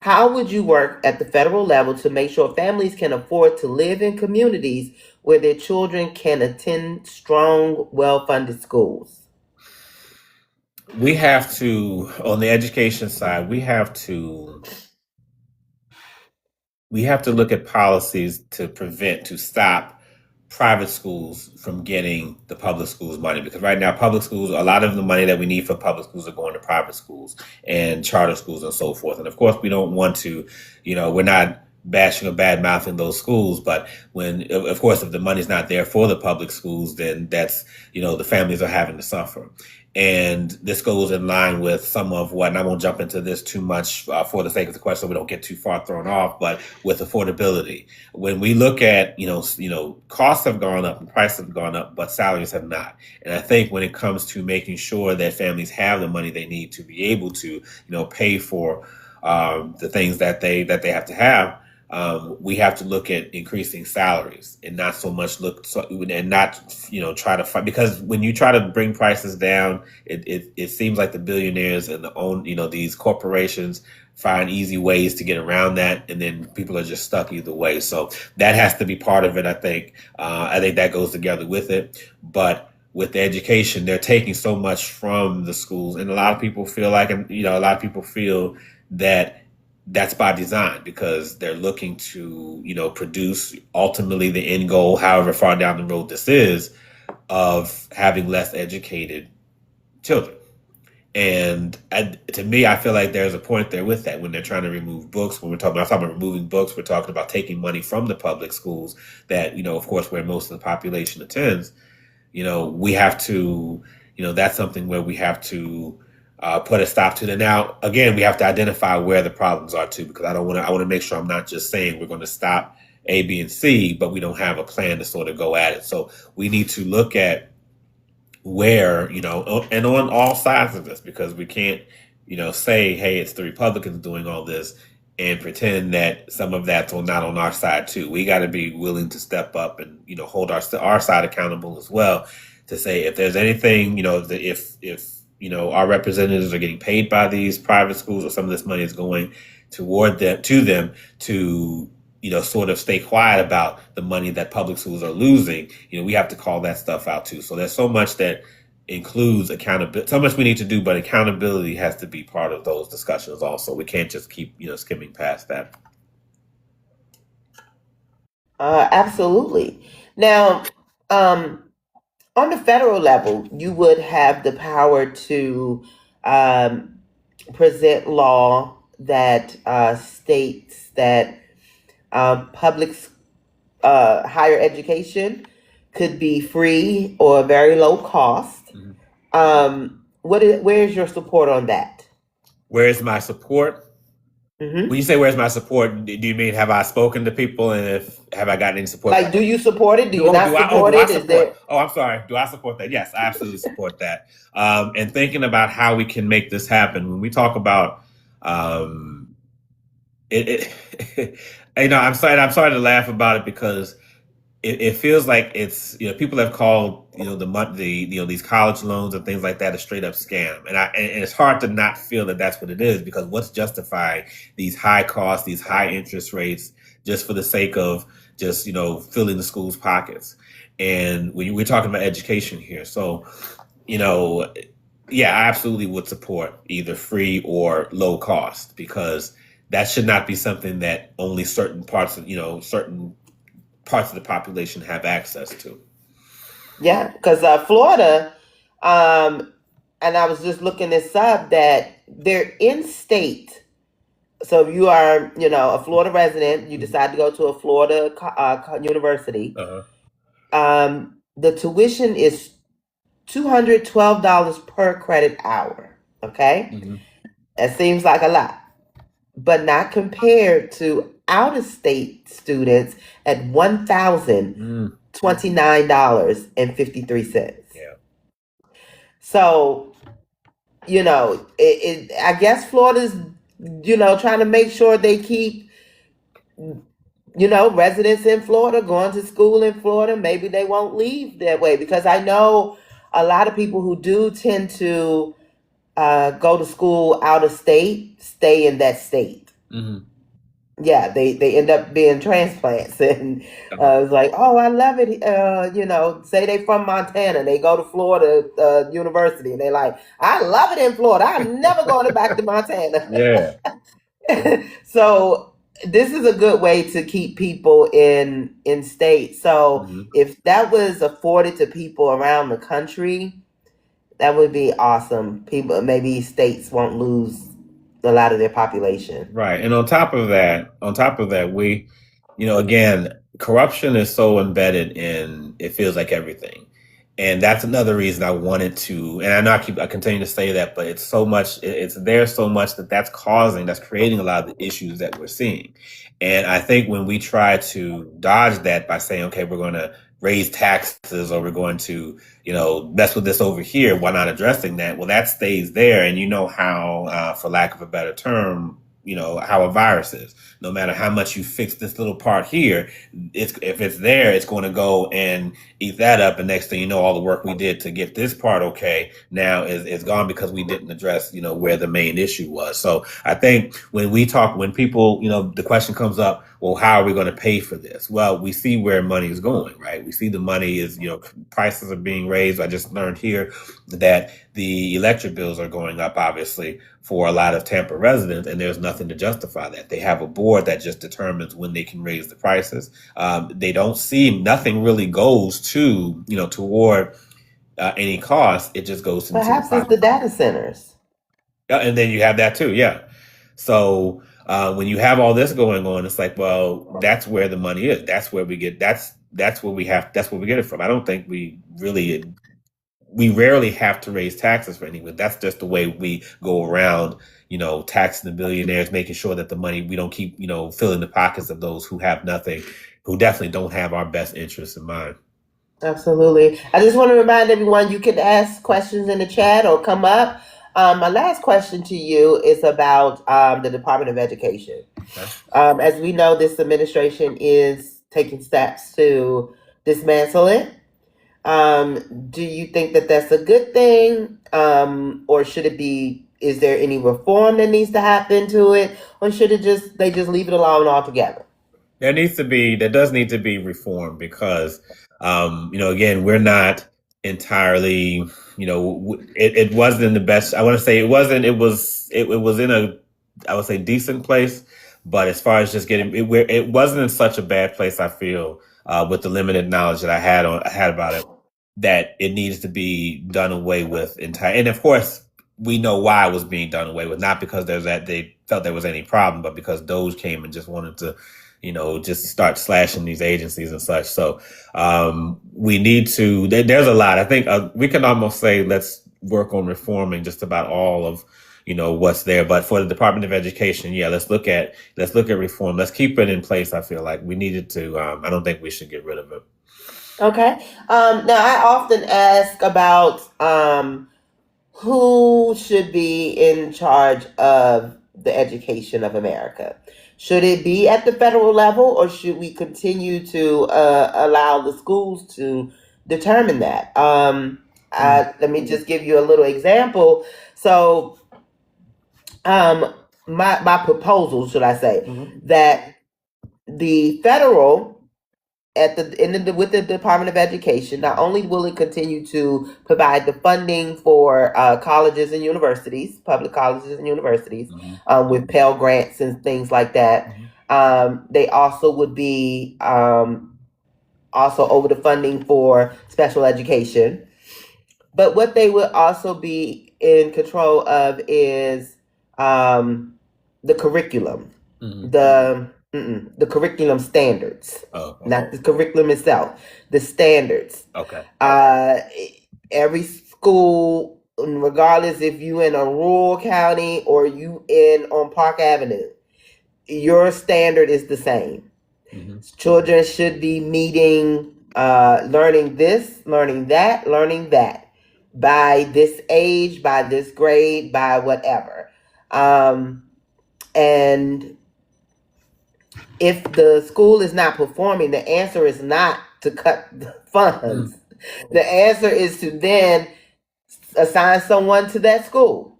How would you work at the federal level to make sure families can afford to live in communities where their children can attend strong, well-funded schools? We have to, on the education side, we have to look at policies to stop private schools from getting the public schools money, because right now public schools, a lot of the money that we need for public schools are going to private schools and charter schools and so forth. And of course, we don't want to, we're not bashing or bad mouthing those schools, but when, of course, if the money's not there for the public schools, then that's, the families are having to suffer. And this goes in line with some of what, and I won't jump into this too much for the sake of the question, so we don't get too far thrown off, but with affordability. When we look at, costs have gone up and prices have gone up, but salaries have not. And I think when it comes to making sure that families have the money they need to be able to, pay for the things that they have to have, we have to look at increasing salaries and not so much try to fight, because when you try to bring prices down, it seems like the billionaires and these corporations find easy ways to get around that, and then people are just stuck either way. So that has to be part of it. I think that goes together with it, but with the education, they're taking so much from the schools, and a lot of people feel that that's by design, because they're looking to, produce ultimately the end goal, however far down the road this is, of having less educated children. And to me, I feel like there's a point there with that when they're trying to remove books. When I'm talking about removing books, we're talking about taking money from the public schools that, of course, where most of the population attends. We have to, that's something where we have to put a stop to it. Now, again, we have to identify where the problems are too, because I want to make sure I'm not just saying we're going to stop A, B, and C, but we don't have a plan to sort of go at it. So we need to look at where, and on all sides of this, because we can't, say, hey, it's the Republicans doing all this and pretend that some of that's not on our side too. We got to be willing to step up and, hold our side accountable as well, to say if there's anything, if our representatives are getting paid by these private schools, or some of this money is going to them to, sort of stay quiet about the money that public schools are losing, we have to call that stuff out too. So there's so much that includes accountability, so much we need to do, but accountability has to be part of those discussions also. We can't just keep, skimming past that. Absolutely. Now, on the federal level, you would have the power to present law that states that public higher education could be free or very low cost. Mm-hmm. Where's your support on that? Where's my support? Mm-hmm. When you say where's my support, do you mean have I spoken to people, and have I gotten any support? Like, do you support it? Do you not support it? I'm sorry. Do I support that? Yes, I absolutely support that. And thinking about how we can make this happen, when we talk about I'm sorry to laugh about it, because it feels like it's, people have called, these college loans and things like that a straight up scam. And it's hard to not feel that that's what it is, because what's justifying these high costs, these high interest rates, just for the sake of just, filling the school's pockets. And we're talking about education here. So, I absolutely would support either free or low cost, because that should not be something that only certain parts of the population have access to. Yeah, because Florida, and I was just looking this up, that they're in state. So if you are, a Florida resident, you decide to go to a Florida university. Uh-huh. The tuition is $212 per credit hour. Okay, mm-hmm. That seems like a lot, but not compared to out-of-state students at $1,029.53. Yeah. So, I guess Florida's, trying to make sure they keep, residents in Florida going to school in Florida. Maybe they won't leave that way, because I know a lot of people who do tend to go to school out of state stay in that state. Mm-hmm. Yeah, they end up being transplants, and it's like, oh, I love it. Say they from Montana, they go to Florida University, and they like, I love it in Florida. I'm never going back to Montana. Yeah. So this is a good way to keep people in state. So if that was afforded to people around the country, that would be awesome. People, maybe states won't lose a lot of their population. Right. And on top of that, we, again, corruption is so embedded in, it feels like everything. And that's another reason I wanted to, and I know I continue to say that, but it's so much, it's there so much that's creating a lot of the issues that we're seeing. And I think when we try to dodge that by saying, okay, we're going to raise taxes, or we're going to, mess with this over here, while not addressing that, well, that stays there. And how, for lack of a better term, how a virus is. No matter how much you fix this little part here, if it's there, it's going to go and eat that up. And next thing you know, all the work we did to get this part okay now is gone, because we didn't address, where the main issue was. So I think when people, the question comes up, well, how are we going to pay for this? Well, we see where money is going, right? We see the money is, prices are being raised. I just learned here that the electric bills are going up, obviously, for a lot of Tampa residents, and there's nothing to justify that. They have a board that just determines when they can raise the prices. They don't see, nothing really goes to, toward any cost. It just goes to perhaps it's the data centers. And then you have that too, yeah. So when you have all this going on, it's like, well, that's where the money is. That's where we get. That's where we get it from. I don't think we rarely have to raise taxes for anyone. That's just the way we go around, taxing the billionaires, making sure that the money, we don't keep, filling the pockets of those who have nothing, who definitely don't have our best interests in mind. Absolutely. I just want to remind everyone, you can ask questions in the chat or come up. My last question to you is about the Department of Education. Okay. As we know, this administration is taking steps to dismantle it. Do you think that that's a good thing? Or should it be, is there any reform that needs to happen to it? Or should they just leave it alone altogether? There does need to be reform, because, again, we're not entirely, it wasn't in the best, I want to say it was in a, I would say, decent place. But as far as just getting it wasn't in such a bad place, I feel, with the limited knowledge that I had about it, that it needs to be done away with entire. And of course, we know why it was being done away with, not because they felt there was any problem, but because Doge came and just wanted to, just start slashing these agencies and such. So we need to. There's a lot. I think we can almost say let's work on reforming just about all of, what's there. But for the Department of Education, yeah, let's look at reform. Let's keep it in place. I feel like we needed to. I don't think we should get rid of it. Okay. Now I often ask about who should be in charge of the education of America. Should it be at the federal level, or should we continue to allow the schools to determine that? Let me just give you a little example. So, my proposal, should I say, that the federal with the Department of Education, not only will it continue to provide the funding for colleges and universities, public colleges and universities, with Pell Grants and things like that, they also would be also over the funding for special education. But what they would also be in control of is the curriculum, the curriculum standards, not the curriculum itself, the standards. Okay. Every school, regardless if you in a rural county or you on Park Avenue, your standard is the same. Children should be meeting, learning this, learning that, by this age, by this grade, by whatever. And if the school is not performing, the answer is not to cut the funds. The answer is to then assign someone to that school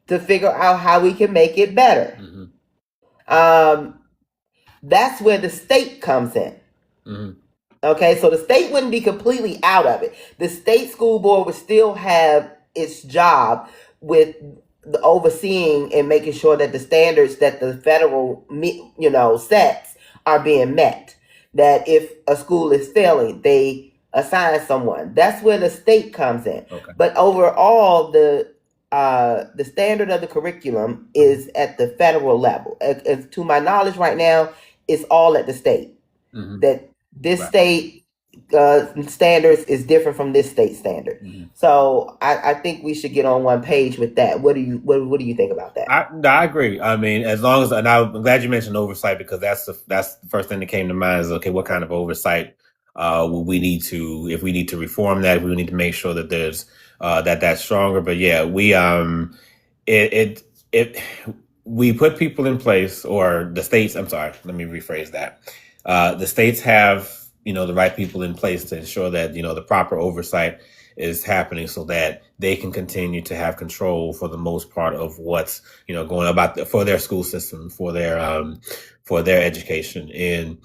to figure out how we can make it better. That's where the state comes in. Okay, so the state wouldn't be completely out of it. The state school board would still have its job with the overseeing and making sure that the standards that the federal, sets are being met. That if a school is failing, they assign someone. That's where the state comes in. Okay. But overall, the standard of the curriculum is at the federal level. As to my knowledge, right now, it's all at the state. That this state standards is different from this state standard. So I think we should get on one page with that. What do you think about that? I agree. I mean, as long as, and I'm glad you mentioned oversight, because that's the first thing that came to mind is, okay, what kind of oversight we need to, if we need to reform that, we need to make sure that there's that's stronger. But yeah, we put people in place, or the states, I'm sorry, let me rephrase that. The states have, the right people in place to ensure that, the proper oversight is happening, so that they can continue to have control for the most part of what's, going about for their school system, for their education. And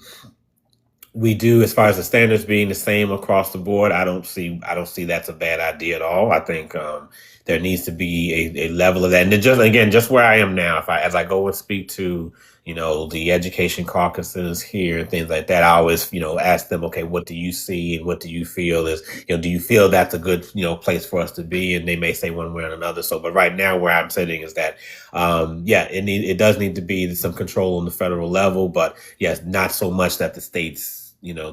we do, as far as the standards being the same across the board, I don't see that's a bad idea at all. I think there needs to be a level of that. And just where I am now, as I go and speak to, the education caucuses here and things like that, I always, ask them, okay, what do you see and what do you feel is, do you feel that's a good, place for us to be? And they may say one way or another. So, but right now where I'm sitting is that, it does need to be some control on the federal level, but yes, not so much that the states,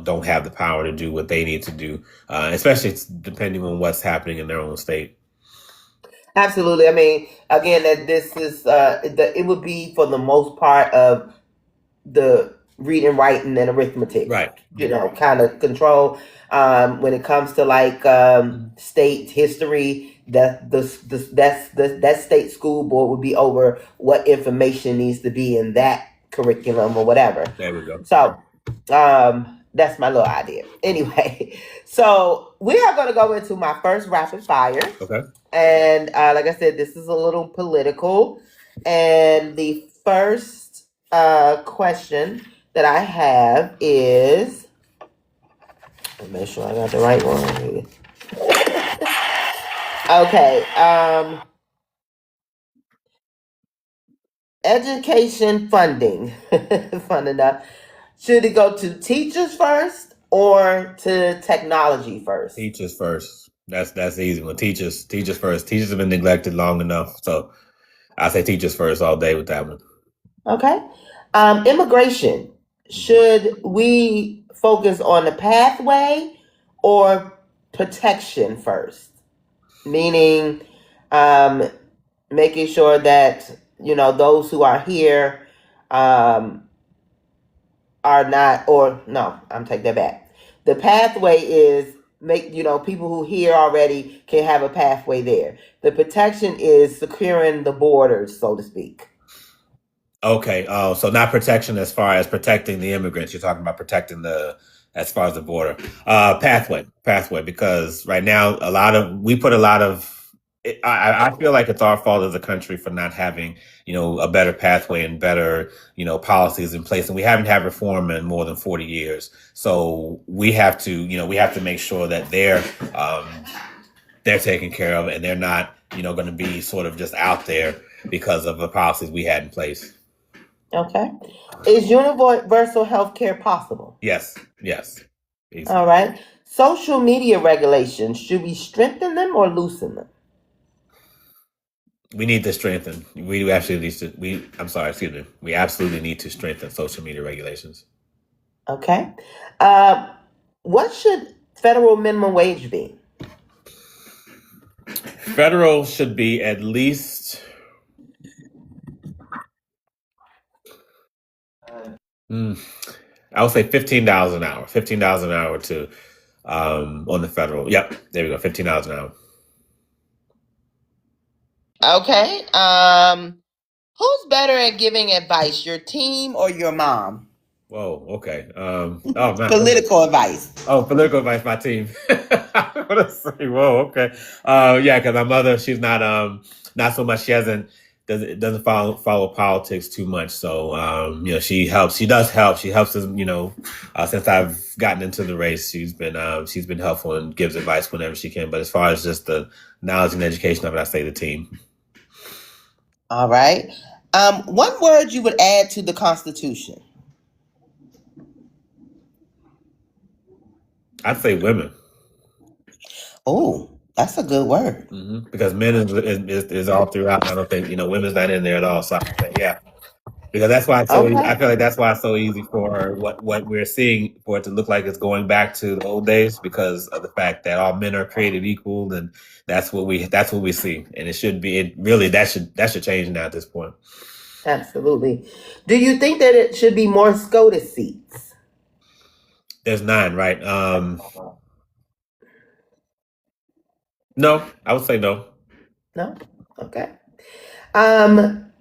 don't have the power to do what they need to do, especially depending on what's happening in their own state. Absolutely. I mean, again, that this is it would be for the most part of the reading, writing, and arithmetic, right? Kind of control. When it comes to like state history, that state school board would be over what information needs to be in that curriculum or whatever. There we go. So, that's my little idea. Anyway, so we are going to go into my first rapid fire. Okay. And like I said, this is a little political. And the first question that I have is, let me make sure I got the right one. Okay. Education funding. Fun enough. Should it go to teachers first or to technology first? Teachers first. That's the easy one. Teachers first. Teachers have been neglected long enough. So I say teachers first all day with that one. Okay. Immigration. Should we focus on the pathway or protection first? Meaning making sure that, those who are here are not, or no, I'm taking that back. The pathway is people who here already can have a pathway there. The protection is securing the borders, so to speak. Okay. So not protection as far as protecting the immigrants. You're talking about protecting as far as the border. Pathway, because right now we put a lot of, I feel like it's our fault as a country for not having, a better pathway and better, policies in place. And we haven't had reform in more than 40 years. So we have to make sure that they're taken care of, and they're not, going to be sort of just out there because of the policies we had in place. Okay. Is universal health care possible? Yes. Easy. All right. Social media regulations, should we strengthen them or loosen them? We need to strengthen. We absolutely need to strengthen social media regulations. Okay. What should federal minimum wage be? Federal should be at least I would say $15 an hour. $15 an hour to on the federal. Yep, there we go. $15 an hour. Okay. Who's better at giving advice, your team or your mom? Whoa. Okay. Political advice. Oh, political advice. My team. Let's see. Whoa. Okay. Yeah, because my mother, she's not so much. She doesn't follow politics too much. So she helps. She does help. She helps us. Since I've gotten into the race, she's been helpful and gives advice whenever she can. But as far as just the knowledge and education of it, I say the team. All right. One word you would add to the Constitution? I'd say women. Oh, that's a good word. Because men is all throughout. I don't think women's not in there at all. So I say yeah. Because that's why it's so. Okay. I feel like that's why it's so easy for what we're seeing for it to look like it's going back to the old days because of the fact that all men are created equal, and that's what we see, and it should be. It really that should change now at this point. Absolutely. Do you think that it should be more SCOTUS seats? There's 9, right? No, I would say no. No? Okay.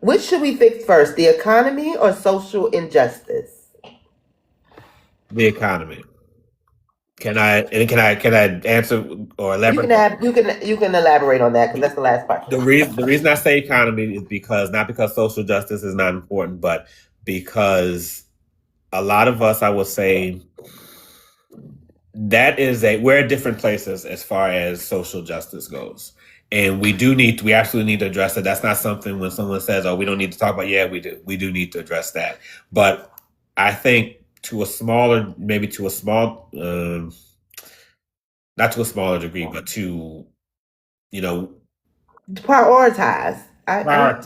Which should we fix first, the economy or social injustice? The economy. Can I answer or elaborate? You can elaborate on that because that's the last part. The reason I say economy is because not because social justice is not important, but because a lot of us, I would say, we're at different places as far as social justice goes. And we absolutely need to address it. That's not something when someone says, oh, we don't need to talk about, yeah, we do. We do need to address that. But I think to a smaller, maybe to a small, not to a smaller degree, but to, prioritize. Kind of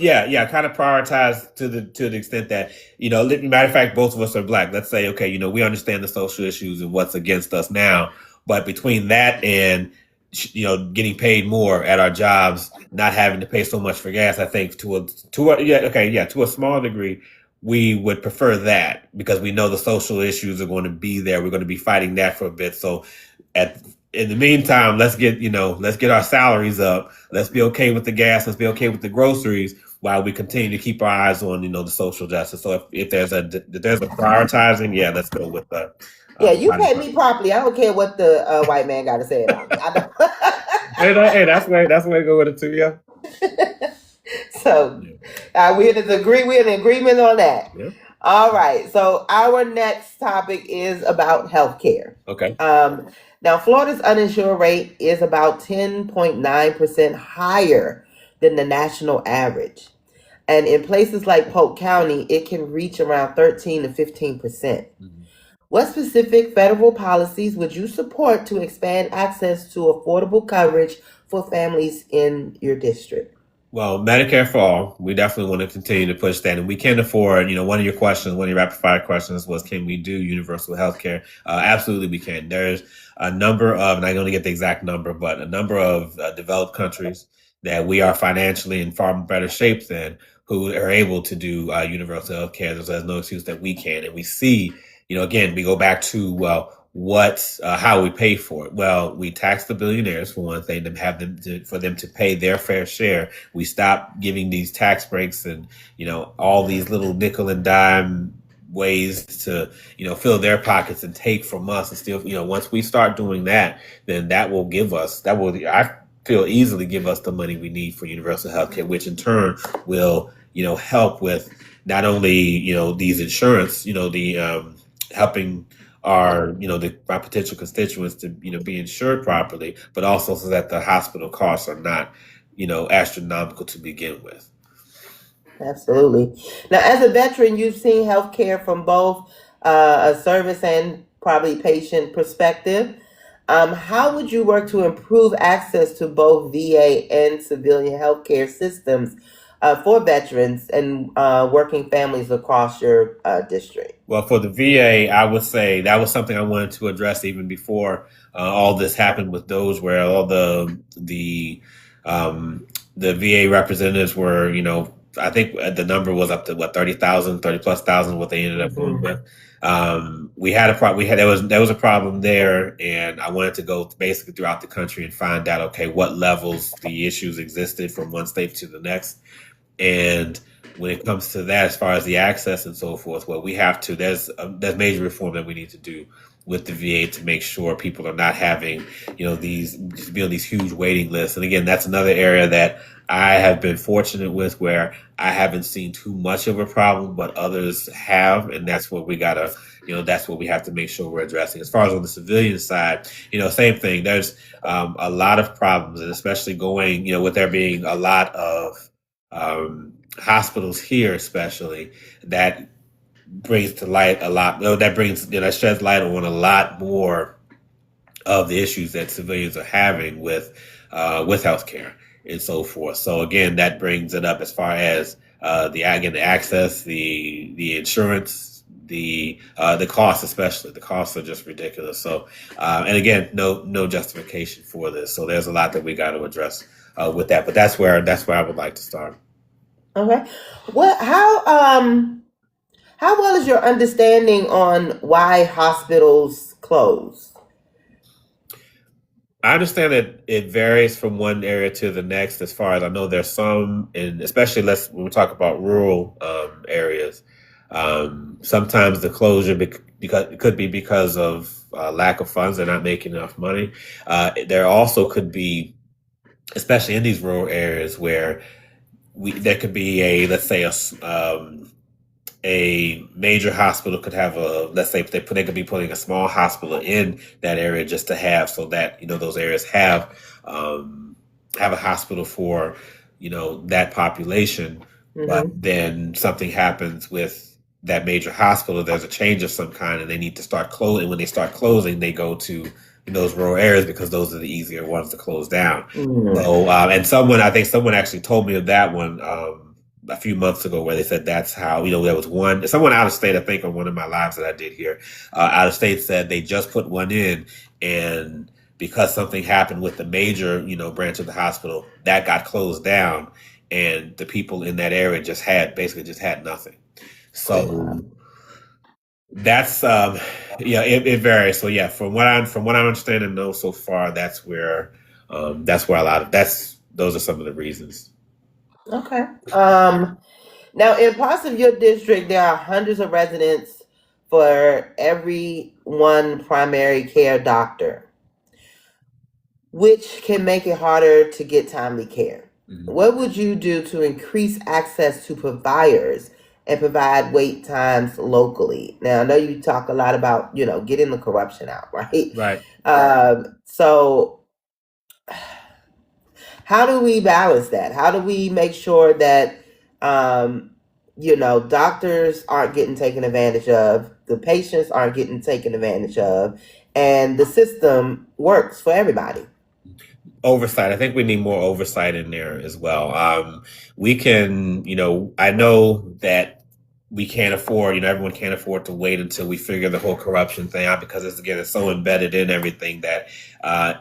prioritize to the extent that, matter of fact, both of us are Black. Let's say, okay, we understand the social issues and what's against us now, but between that and, getting paid more at our jobs, not having to pay so much for gas, I think to a small degree, we would prefer that because we know the social issues are going to be there. We're going to be fighting that for a bit. So in the meantime, let's get our salaries up. Let's be okay with the gas. Let's be okay with the groceries while we continue to keep our eyes on, the social justice. So if there's a prioritizing, yeah, let's go with the. Yeah, you pay me properly. I don't care what the white man got to say about me. Hey, that's the way to go with it too, yeah. So we're in agreement on that. Yeah. All right. So our next topic is about healthcare. Okay. Now, Florida's uninsured rate is about 10.9% higher than the national average. And in places like Polk County, it can reach around 13 to 15%. Mm-hmm. What specific federal policies would you support to expand access to affordable coverage for families in your district? Well, Medicare for all, we definitely want to continue to push that. And we can afford, one of your rapid fire questions was, can we do universal health care? Absolutely, we can. There's a number of, and I'm going to get the exact number, but a number of developed countries that we are financially in far better shape than who are able to do universal health care. There's no excuse that we can. And we see, again, we go back to, how we pay for it. Well, we tax the billionaires for one thing, for them to pay their fair share. We stop giving these tax breaks and, all these little nickel and dime ways to, fill their pockets and take from us and still, once we start doing that, then I feel easily give us the money we need for universal health care, which in turn will, help with not only, these insurance, helping our potential constituents to be insured properly, but also so that the hospital costs are not astronomical to begin with. Absolutely. Now, as a veteran, you've seen healthcare from both a service and probably patient perspective. How would you work to improve access to both VA and civilian healthcare systems for veterans and working families across your district? Well, for the VA, I would say that was something I wanted to address even before all this happened with DOGE, where all the VA representatives were, I think the number was up to 30,000, 30 plus thousand, what they ended up going with. We had a problem. There was a problem there, and I wanted to go basically throughout the country and find out, okay, what levels the issues existed from one state to the next. And when it comes to that, as far as the access and so forth, well, there's major reform that we need to do with the VA to make sure people are not having, these huge waiting lists. And again, that's another area that I have been fortunate with where I haven't seen too much of a problem, but others have. And that's what we gotta, that's what we have to make sure we're addressing. As far as on the civilian side, same thing. There's a lot of problems, and especially going, with there being a lot of hospitals here, especially, that brings to light a lot. That sheds light on a lot more of the issues that civilians are having with healthcare and so forth. So again, that brings it up as far as the access, the insurance, the costs, especially the costs are just ridiculous. So and again, no justification for this. So there's a lot that we got to address with that. But that's where I would like to start. Okay. How well is your understanding on why hospitals close? I understand that it varies from one area to the next. As far as I know, there's some, and especially when we talk about rural areas, sometimes the closure because it could be because of lack of funds. They're not making enough money. There also could be, especially in these rural areas, where there could be a major hospital could have let's say they could be putting a small hospital in that area just to have, so that those areas have a hospital for that population. Mm-hmm. But then something happens with that major hospital, there's a change of some kind, and they need to start closing. When they start closing, they go to those rural areas because those are the easier ones to close down. Mm-hmm. So and I think someone actually told me of that one a few months ago, where they said that's how, there was someone out of state, I think, on one of my lives that I did here, out of state, said they just put one in, and because something happened with the major, branch of the hospital, that got closed down, and the people in that area basically just had nothing. So that's it varies. So yeah, from what I understand and know so far, that's where those are some of the reasons. Okay. Now, in parts of your district, there are hundreds of residents for every one primary care doctor, which can make it harder to get timely care. Mm-hmm. What would you do to increase access to providers and provide wait times locally? Now, I know you talk a lot about, getting the corruption out, right? Right. So how do we balance that? How do we make sure that, doctors aren't getting taken advantage of, the patients aren't getting taken advantage of, and the system works for everybody? Oversight. I think we need more oversight in there as well. We can, I know that we can't afford, everyone can't afford to wait until we figure the whole corruption thing out, because it's so embedded in everything that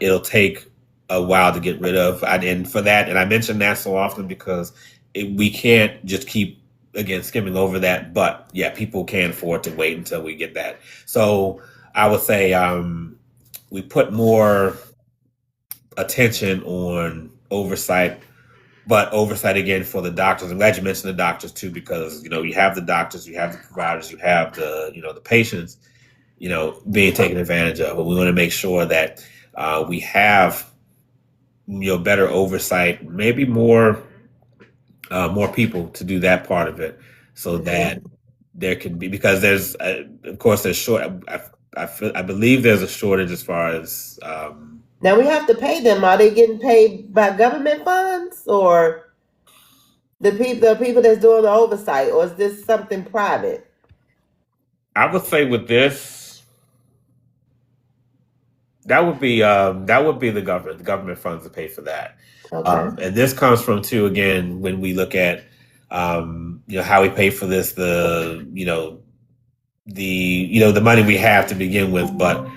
it'll take a while to get rid of. And for that, and I mention that so often because we can't just keep, again, skimming over that. But yeah, people can't afford to wait until we get that. So I would say we put more attention on oversight, but oversight again for the doctors. I'm glad you mentioned the doctors too, because you have the doctors, you have the providers, you have the the patients being taken advantage of. But we want to make sure that we have better oversight, maybe more people to do that part of it, so that there can be, because there's of course there's I believe there's a shortage as far as now we have to pay them. Are they getting paid by government funds, or the people that's doing the oversight, or is this something private? I would say with this, that would be the government funds to pay for that. Okay. And this comes from too, again, when we look at how we pay for this, the money we have to begin with, but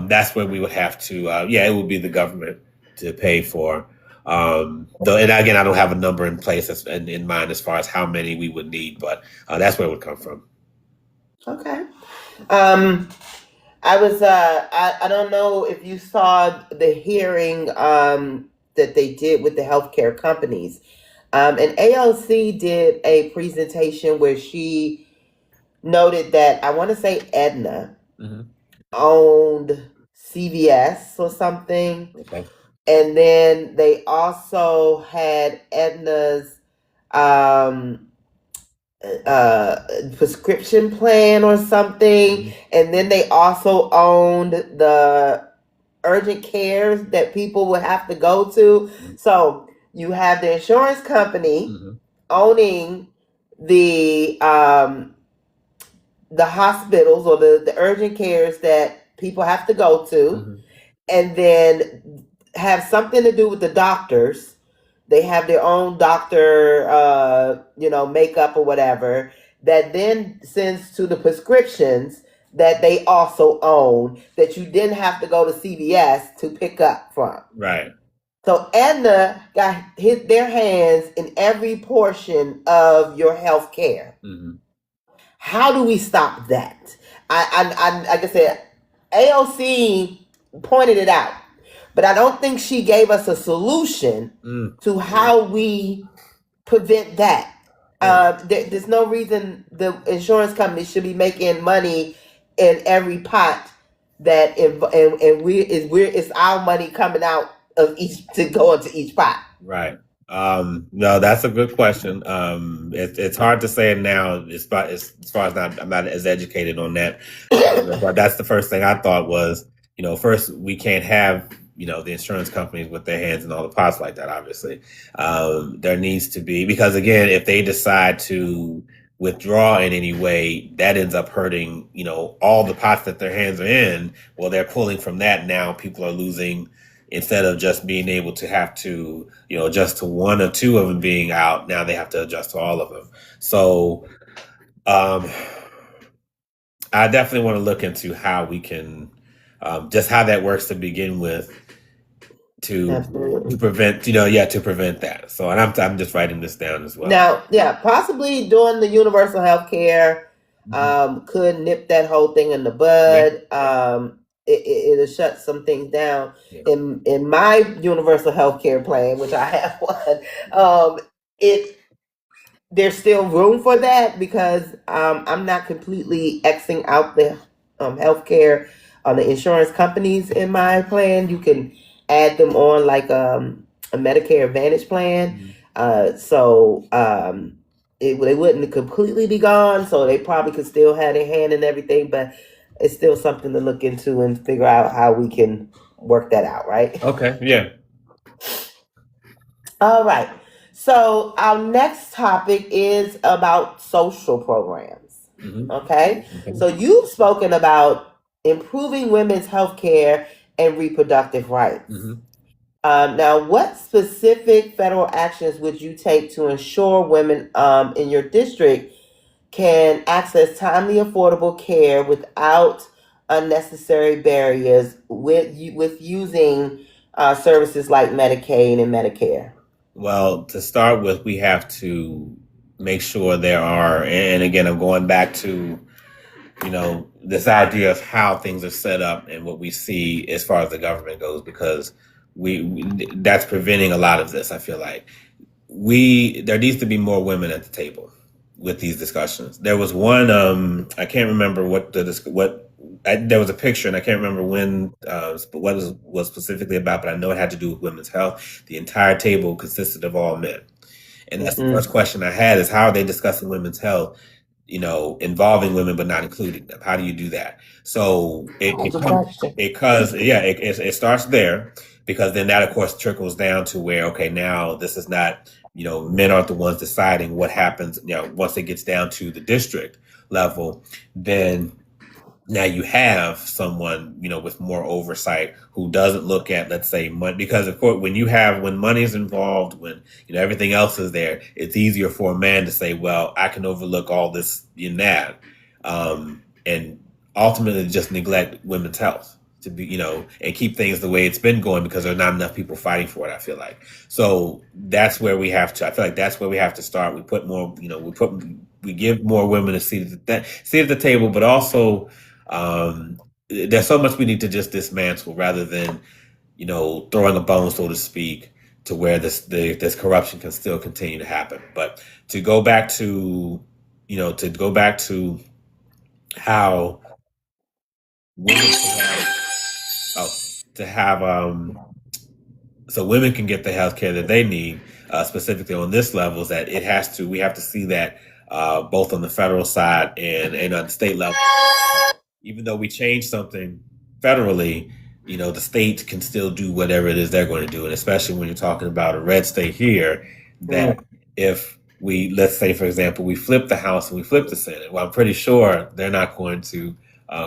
that's where we would have to it would be the government to pay for. And again, I don't have a number in place in mind as far as how many we would need, but that's where it would come from. Okay. I was I don't know if you saw the hearing that they did with the healthcare companies. And AOC did a presentation where she noted that, I want to say Aetna owned CVS or something. Okay. And then they also had Aetna's prescription plan or something. And then they also owned the urgent cares that people would have to go to. So you have the insurance company owning the hospitals or the urgent cares that people have to go to, and then have something to do with the doctors. They have their own doctor, makeup or whatever, that then sends to the prescriptions that they also own, that you then have to go to CVS to pick up from. Right. So Aetna got their hands in every portion of your health care. How do we stop that? I like I said, AOC pointed it out, but I don't think she gave us a solution to how we prevent that. There's no reason the insurance company should be making money in every pot that it's our money coming out of each to go into each pot. Right. No, that's a good question. It's hard to say it now as far as I'm not as educated on that. But that's the first thing I thought was, first we can't have, the insurance companies with their hands in all the pots like that, obviously. There needs to be, because again, if they decide to withdraw in any way, that ends up hurting, all the pots that their hands are in. Well, they're pulling from that. Now people are losing. Instead of just being able to have to, adjust to one or two of them being out, now they have to adjust to all of them. So I definitely want to look into how we can, just how that works to begin with, to prevent, to prevent that. So, and I'm just writing this down as well. Now, possibly doing the universal health care could nip that whole thing in the bud. Yeah. It'll shut some things down. Yeah. In my universal health care plan, which I have one, there's still room for that, because I'm not completely Xing out the health care on the insurance companies in my plan. You can add them on like a Medicare Advantage plan. So it wouldn't completely be gone. So they probably could still have their hand in everything, but it's still something to look into and figure out how we can work that out, right? Okay, yeah. All right. So our next topic is about social programs. Okay? So you've spoken about improving women's health care and reproductive rights. Now, what specific federal actions would you take to ensure women in your district can access timely, affordable care without unnecessary barriers with using services like Medicaid and Medicare? Well, to start with, we have to make sure there are, and again, I'm going back to, this idea of how things are set up and what we see as far as the government goes, because that's preventing a lot of this. I feel like there needs to be more women at the table with these discussions. There was one, I can't remember there was a picture, and I can't remember what it was specifically about, but I know it had to do with women's health. The entire table consisted of all men. And that's the first question I had, is how are they discussing women's health, involving women but not including them? How do you do that? So it starts there, because then that of course trickles down to where, okay, now this is not, men aren't the ones deciding what happens, once it gets down to the district level, then now you have someone, with more oversight who doesn't look at, let's say, money, because of course, when money is involved, when, everything else is there, it's easier for a man to say, well, I can overlook all this in that, and ultimately just neglect women's health to be, and keep things the way it's been going, because there's not enough people fighting for it, I feel like. So that's where I feel like that's where we have to start. We put more, we give more women a seat at the table, but also, there's so much we need to just dismantle, rather than, throwing a bone, so to speak, to where this corruption can still continue to happen. But to go back to, how women so women can get the health care that they need, specifically on this level, is that we have to see that both on the federal side and on the state level. Even though we change something federally, the state can still do whatever it is they're going to do. And especially when you're talking about a red state here, that if let's say, for example, we flip the House and we flip the Senate. Well, I'm pretty sure they're not going to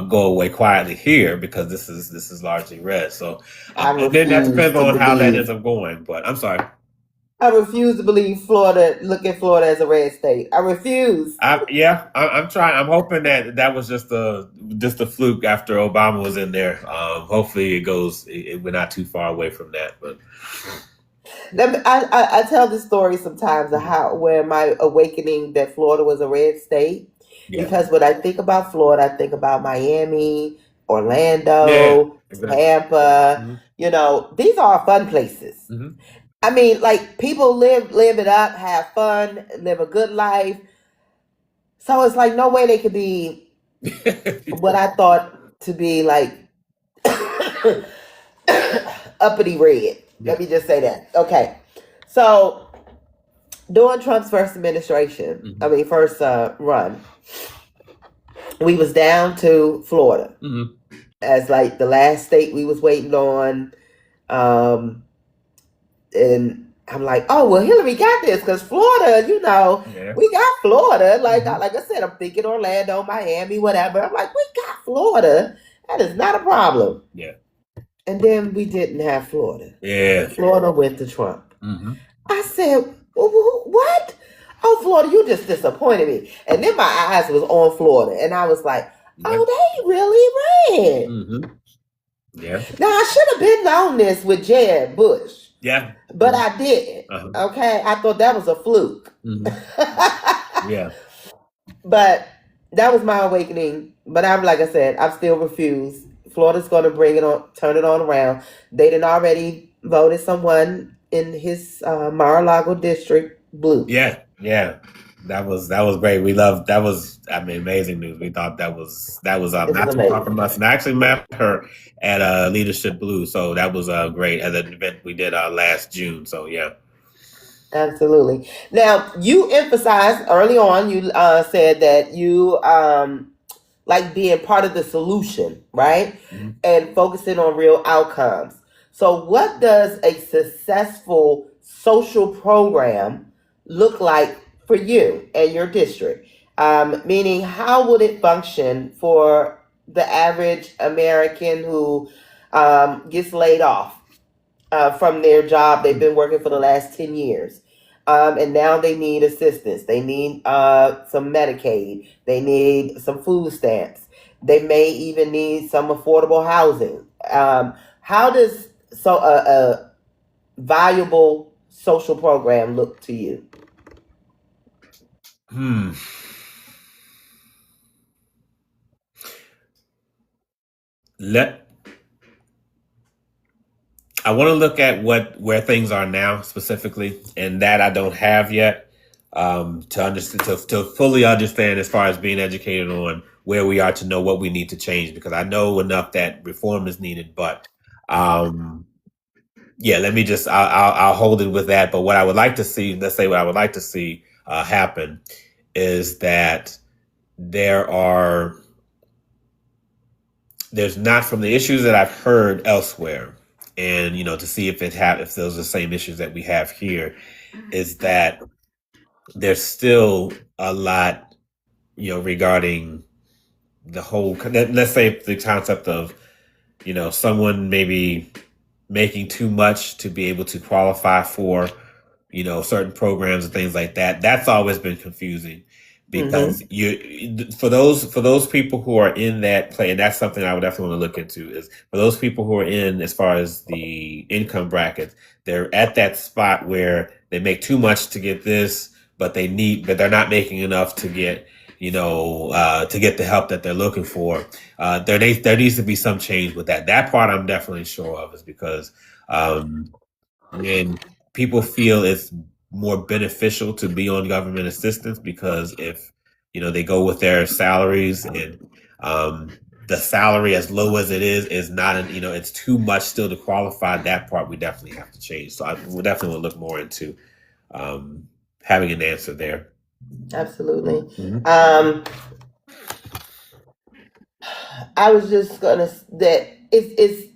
go away quietly here because this is largely red. So, and then that depends on how that ends up going. But I'm sorry. I refuse to believe look at Florida as a red state. I refuse. I'm trying. I'm hoping that was just a fluke after Obama was in there. Hopefully we're not too far away from that. But I tell this story sometimes of where my awakening that Florida was a red state. Yeah. Because when I think about Florida, I think about Miami, Orlando, Tampa. Mm-hmm. You know, these are fun places. Mm-hmm. I mean, like, people live it up, have fun, live a good life. So it's like no way they could be what I thought to be like uppity red. Yeah. Let me just say that. Okay. So during Trump's first administration, mm-hmm. First run, we was down to Florida, mm-hmm. as like the last state we was waiting on. And I'm like, oh, well, Hillary got this because Florida, you know, yeah. We got Florida. Like, mm-hmm. like I said, I'm thinking Orlando, Miami, whatever. I'm like, we got Florida. That is not a problem. Yeah. And then we didn't have Florida. Yeah. Florida went to Trump. Mm-hmm. I said, what? Oh, Florida, you just disappointed me. And then my eyes was on Florida. And I was like, oh, they really red. Mm-hmm. Yeah. Now, I should have been on this with Jeb Bush. Yeah. But I didn't. Uh-huh. Okay. I thought that was a fluke. Mm-hmm. Yeah. But that was my awakening. But like I said, I'm still refused. Florida's going to turn it on around. They done already voted someone in his Mar-a-Lago district blue. Yeah. Yeah. That was great. We loved that was amazing news. We thought that was not too far from us. And I actually met her at Leadership Blue, so that was great at an event we did last June. So yeah, absolutely. Now you emphasized early on. You said that you like being part of the solution, right? Mm-hmm. And focusing on real outcomes. So what does a successful social program look like for you and your district? Meaning, how would it function for the average American who gets laid off from their job they've been working for the last 10 years? And now they need assistance. They need some Medicaid. They need some food stamps. They may even need some affordable housing. How does a valuable social program look to you? I want to look at where things are now specifically, and that I don't have yet to understand, to fully understand as far as being educated on where we are to know what we need to change, because I know enough that reform is needed. But yeah, let me just I'll hold it with that. But what I would like to see, let's say what I would like to see happen, is that there's not, from the issues that I've heard elsewhere, and to see if those are the same issues that we have here, is that there's still a lot regarding the whole, let's say, the concept of someone maybe making too much to be able to qualify for certain programs and things like that. That's always been confusing, because for those people who are in that play, and that's something I would definitely want to look into, is for those people who are in, as far as the income brackets, they're at that spot where they make too much to get this, but they're not making enough to get to get the help that they're looking for. There needs to be some change with that. That part I'm definitely sure of, is because when people feel it's more beneficial to be on government assistance, because if they go with their salaries, and the salary, as low as it is not it's too much still to qualify. That part we definitely have to change. So I will definitely look more into having an answer there. Absolutely. Mm-hmm. I was just gonna that it's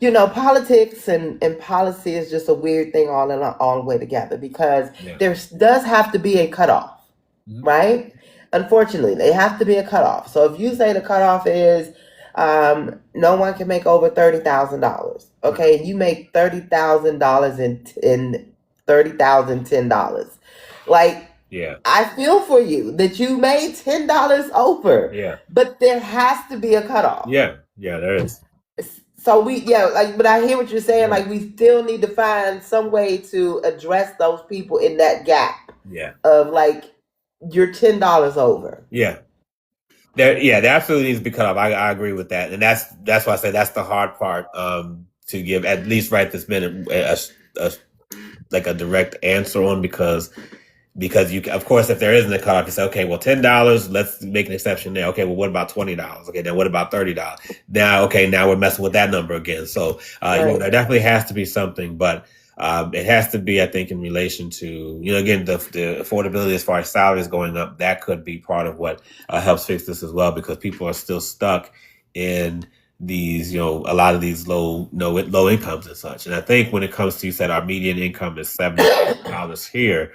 politics and policy is just a weird thing all the way together, because there does have to be a cutoff, right? Unfortunately, they have to be a cutoff. So if you say the cutoff is no one can make over $30,000, okay, and you make $30,000 in $30,010, like. Yeah. I feel for you that you made $10 over. Yeah. But there has to be a cutoff. Yeah. Yeah, there is. So but I hear what you're saying. Like, we still need to find some way to address those people in that gap. Yeah. Of like, you're $10 over. Yeah. There absolutely needs to be cut off. I agree with that. And that's why I say that's the hard part, to give, at least right this minute, a direct answer on, because you, of course, if there isn't a cutoff, you say, okay, well, $10, let's make an exception there. Okay, well, what about $20? Okay, then what about $30? Now we're messing with that number again. So, there definitely has to be something, but it has to be, I think, in relation to, again, the affordability as far as salaries going up. That could be part of what helps fix this as well, because people are still stuck in these, a lot of these low incomes and such. And I think when it comes to, you said our median income is $70 here.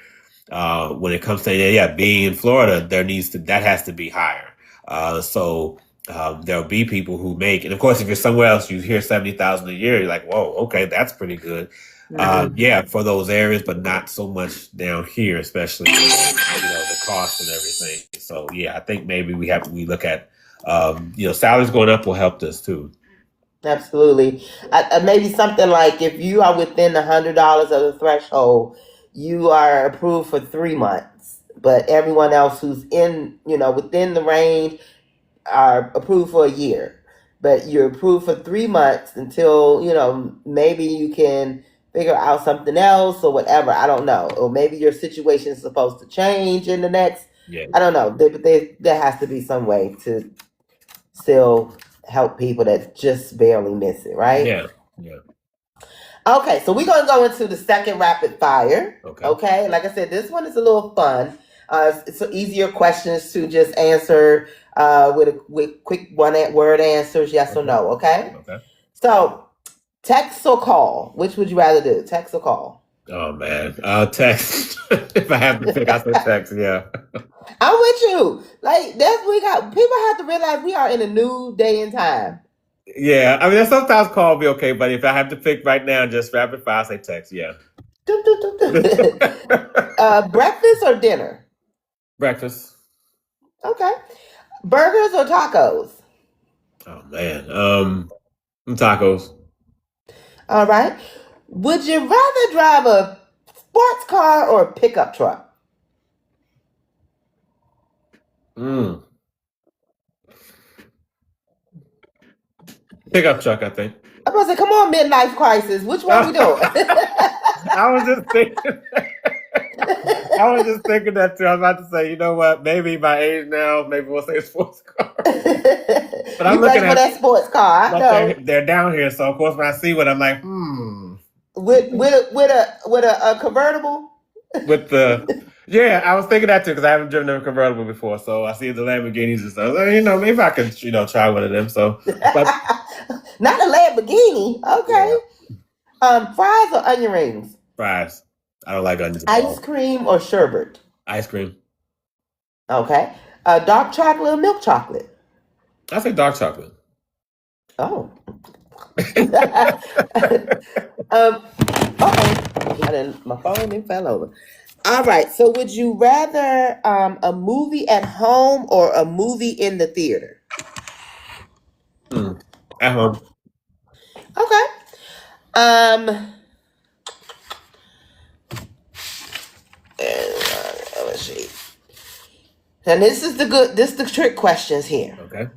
When it comes to being in Florida, that has to be higher. So there'll be people who make, and of course, if you're somewhere else, you hear $70,000 a year, you're like, whoa, okay, that's pretty good. For those areas, but not so much down here, especially the costs and everything. So I think maybe we look at salaries going up will help this too. Absolutely. Maybe something like, if you are within $100 of the threshold, you are approved for 3 months, but everyone else who's in, within the range are approved for a year, but you're approved for 3 months until, maybe you can figure out something else or whatever. I don't know. Or maybe your situation is supposed to change in the next, I don't know. But there has to be some way to still help people that just barely miss it, right? Yeah. Okay, so we're going to go into the second rapid fire. Okay. Like I said, this one is a little fun. It's easier questions to just answer with quick one-word answers, yes or no, okay? So, text or call? Which would you rather do, text or call? Oh, man. Text. If I have to pick, I say text, yeah. I'm with you. Like, people have to realize we are in a new day and time. Yeah, I mean, sometimes call be okay, but if I have to pick right now, just rapid fire, I say text. Yeah. Breakfast or dinner? Breakfast. Okay. Burgers or tacos? Oh man, tacos. All right. Would you rather drive a sports car or a pickup truck? Pickup truck, I think. I was like, come on, midlife crisis. Which one we doing? I was just thinking. I was just thinking that too. I was about to say, you know what? Maybe my age now, maybe we'll say a sports car. But I'm looking at that sports car. I know. They're down here, so of course when I see one, I'm like, With a convertible. With the I was thinking that too, because I haven't driven a convertible before. So I see the Lamborghinis and stuff. Maybe I can try one of them. So, but not a Lamborghini. Okay. Yeah. Fries or onion rings? Fries. I don't like onions. Ice cream or sherbet? Ice cream. Okay. Dark chocolate or milk chocolate? I say dark chocolate. Oh. My phone fell over. All right. So would you rather a movie at home or a movie in the theater? At home. Okay. Let's see. And this is the trick questions here. Okay.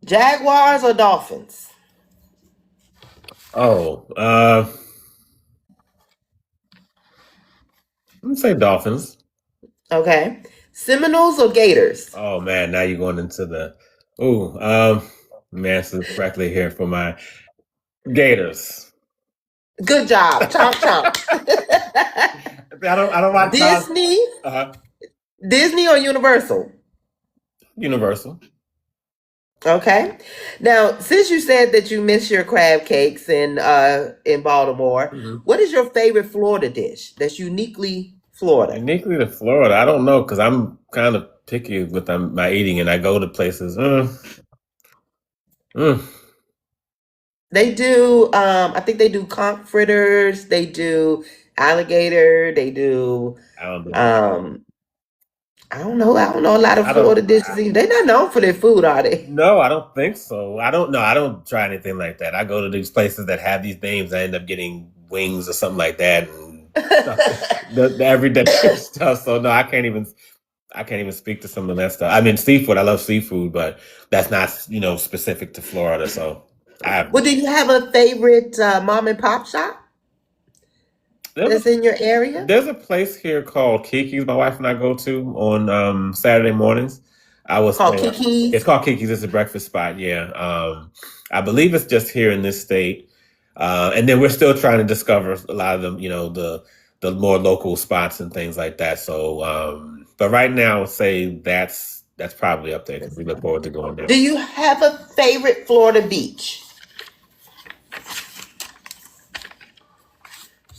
Jaguars or Dolphins? Oh, let's say Dolphins. Okay. Seminoles or Gators? Oh man, now you're going into the massive correctly here for my Gators. Good job. Chomp chomp. I don't like Disney. Disney or Universal? Universal. Okay. Now, since you said that you miss your crab cakes in Baltimore, what is your favorite Florida dish that's uniquely Florida? Uniquely to Florida, I don't know because I'm kind of picky with my eating, and I go to places. They do. I think they do conch fritters. They do alligator. They do. I don't do I don't know. I don't know a lot of Florida dishes. They're not known for their food, are they? No, I don't think so. I don't know. I don't try anything like that. I go to these places that have these names. I end up getting wings or something like that, and the everyday stuff. So no, I can't even speak to some of that stuff. I mean, seafood. I love seafood, but that's not specific to Florida. So Well, do you have a favorite mom and pop shop that's in your area? There's a place here called Kiki's. My wife and I go to on Saturday mornings. Kiki's. It's called Kiki's. It's a breakfast spot. Yeah. I believe it's just here in this state. And then we're still trying to discover a lot of them, the more local spots and things like that. So, but right now, I'll say that's probably up there because we look forward to going there. Do you have a favorite Florida beach?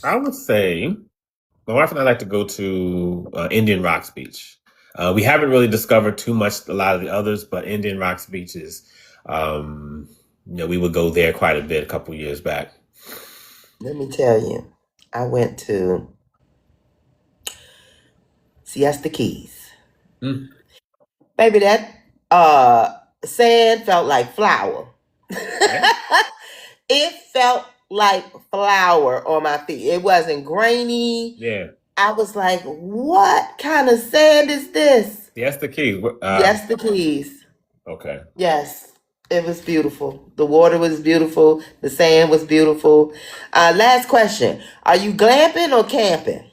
I would say my wife and I like to go to Indian Rocks Beach. We haven't really discovered too much, a lot of the others, but Indian Rocks Beach is, we would go there quite a bit a couple years back. Let me tell you, I went to Siesta Keys. Baby, that sand felt like flour. It felt like flour on my feet. It wasn't grainy. Yeah. I was like, what kind of sand is this? Siesta Keys. Siesta Keys. Okay. Yes. It was beautiful. The water was beautiful. The sand was beautiful. Last question. Are you glamping or camping?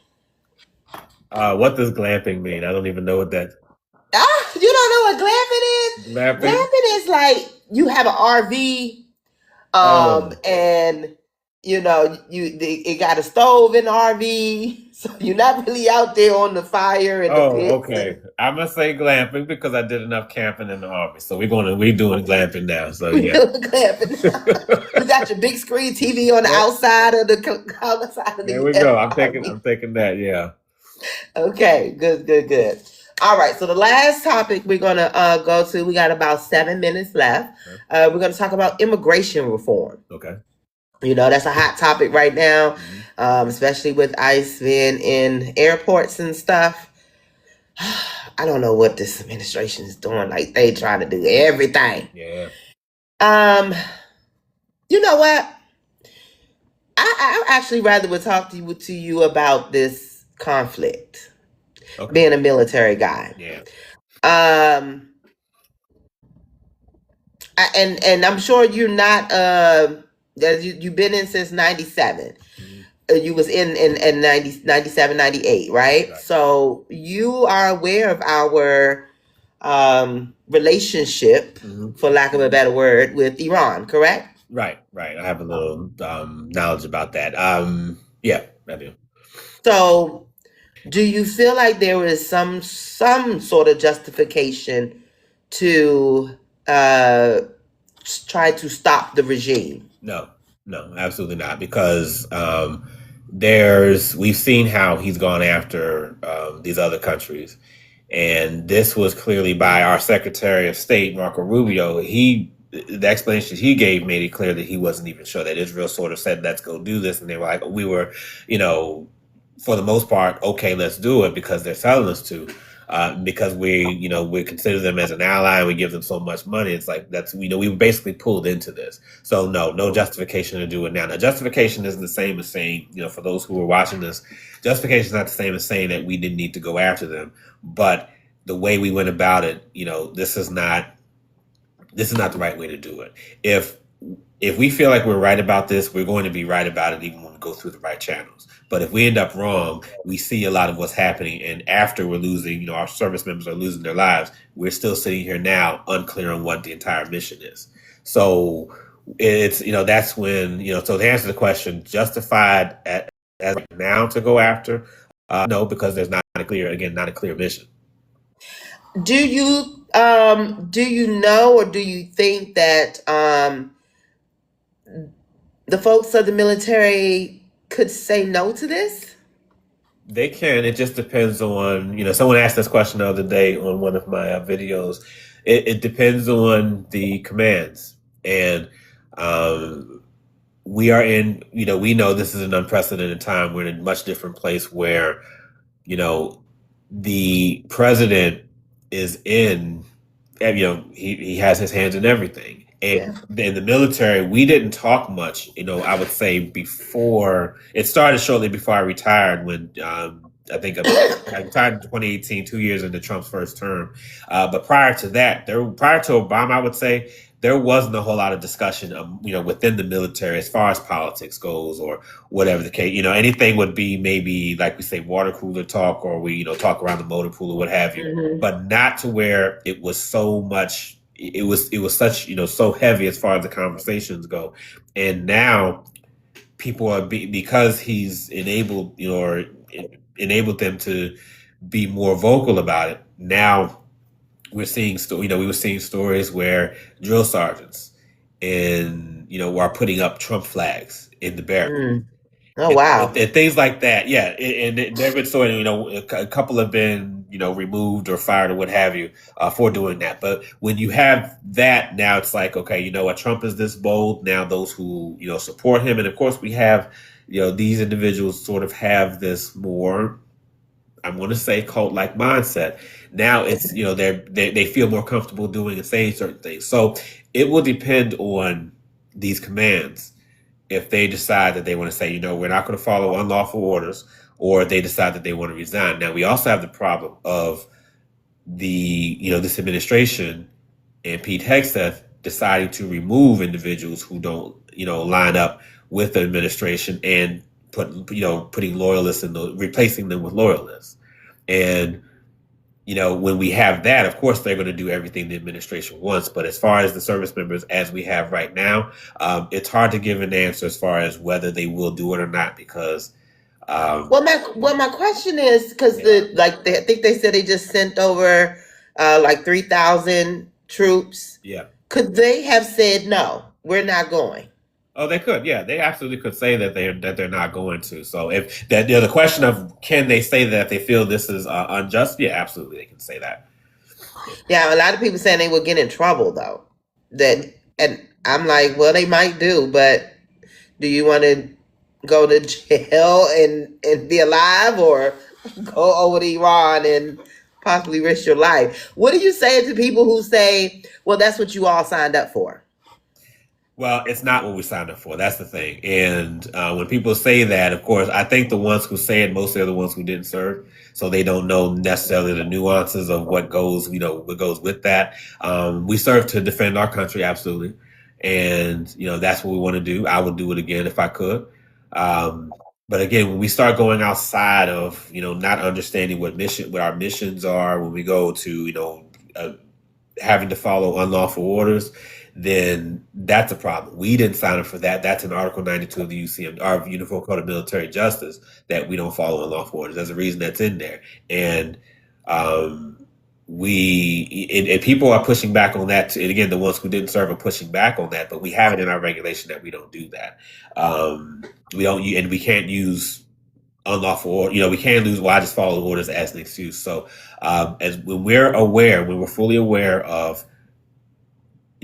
What does glamping mean? I don't even know what that. You don't know what glamping is? Glamping is like you have an RV, and it got a stove in the RV, so you're not really out there on the fire and the pits. Okay. I'm gonna say glamping because I did enough camping in the army, so we're doing glamping now. So yeah, glamping now. You got your big screen TV on the outside of the. There we go. I'm taking that. Yeah. Okay. Good. All right. So the last topic we're gonna go to. We got about 7 minutes left. We're gonna talk about immigration reform. Okay. That's a hot topic right now, especially with ICE being in airports and stuff. I don't know what this administration is doing. Like, they trying to do everything. Yeah. You know what? I actually rather would talk to you about this conflict. Okay. Being a military guy. Yeah. And I'm sure you're not you've been in since 97. You was in 97, 98, right? So you are aware of our relationship, for lack of a better word, with Iran, correct? Right. I have a little knowledge about that. Yeah, I do. So do you feel like there is some sort of justification to try to stop the regime? No, absolutely not. Because we've seen how he's gone after these other countries. And this was clearly by our Secretary of State, Marco Rubio. The explanations he gave made it clear that he wasn't even sure, that Israel sort of said, let's go do this. And they were like, we were, for the most part, okay, let's do it because they're telling us to. Because we consider them as an ally and we give them so much money. It's like we were basically pulled into this. So no justification to do it now. Now, justification isn't the same as saying, for those who are watching this, justification is not the same as saying that we didn't need to go after them. But the way we went about it, this is not the right way to do it. If we feel like we're right about this, we're going to be right about it even when we go through the right channels. But if we end up wrong, we see a lot of what's happening. And after we're losing, our service members are losing their lives, we're still sitting here now unclear on what the entire mission is. So it's, that's when, so to answer the question, justified as right now to go after? No, because there's not a clear mission. Do you Do you know or do you think that the folks of the military could say no to this? They can. It just depends on, someone asked this question the other day on one of my videos. It depends on the commands. And we are in, we know this is an unprecedented time. We're in a much different place where, the president is in, he has his hands in everything. And in the military, we didn't talk much, I would say before it started shortly before I retired when, I think I retired in 2018, 2 years into Trump's first term. But prior to that, prior to Obama, I would say there wasn't a whole lot of discussion, within the military as far as politics goes or whatever the case. Anything would be maybe like we say water cooler talk, or we, talk around the motor pool or what have you, but not to where it was so much. It was such, so heavy as far as the conversations go. And now people are because he's enabled, or enabled them to be more vocal about it. Now we're seeing, we were seeing stories where drill sergeants are putting up Trump flags in the barracks. Oh, wow. And things like that. Yeah. And there have been sort of, a couple have been, removed or fired or what have you for doing that. But when you have that, now it's like, okay, you know what, Trump is this bold. Now those who, support him. And of course we have, these individuals sort of have this more, I'm going to say, cult-like mindset. Now it's, they feel more comfortable doing and saying certain things. So it will depend on these commands. If they decide that they want to say, we're not going to follow unlawful orders, or they decide that they want to resign. Now, we also have the problem of this administration and Pete Hegseth deciding to remove individuals who don't, line up with the administration and putting loyalists and replacing them with loyalists. And when we have that, of course, they're going to do everything the administration wants. But as far as the service members as we have right now, it's hard to give an answer as far as whether they will do it or not, because. My question is, because I think they said they just sent over like 3,000 troops. Yeah. Could they have said no? We're not going. Oh, they could. Yeah, they absolutely could say that they're not going to. So if that, the question of can they say that they feel this is unjust? Yeah, absolutely, they can say that. Yeah, a lot of people saying they will get in trouble though. And I'm like, well, they might do, but do you want to go to jail and be alive, or go over to Iran and possibly risk your life? What do you say to people who say, well, that's what you all signed up for? Well, it's not what we signed up for. That's the thing. And when people say that, of course, I think the ones who say it mostly are the ones who didn't serve. So they don't know necessarily the nuances of what goes with that. We serve to defend our country, absolutely. And, that's what we want to do. I would do it again if I could. But again, when we start going outside of, not understanding what our missions are, when we go to, having to follow unlawful orders, then that's a problem. We didn't sign up for that. That's in Article 92 of the UCM, our Uniform Code of Military Justice, that we don't follow unlawful orders. There's a reason that's in there. And people are pushing back on that. And again, the ones who didn't serve are pushing back on that, but we have it in our regulation that we don't do that. We can't use unlawful order. We can't use, well, I just follow orders as an excuse. So when we're fully aware of,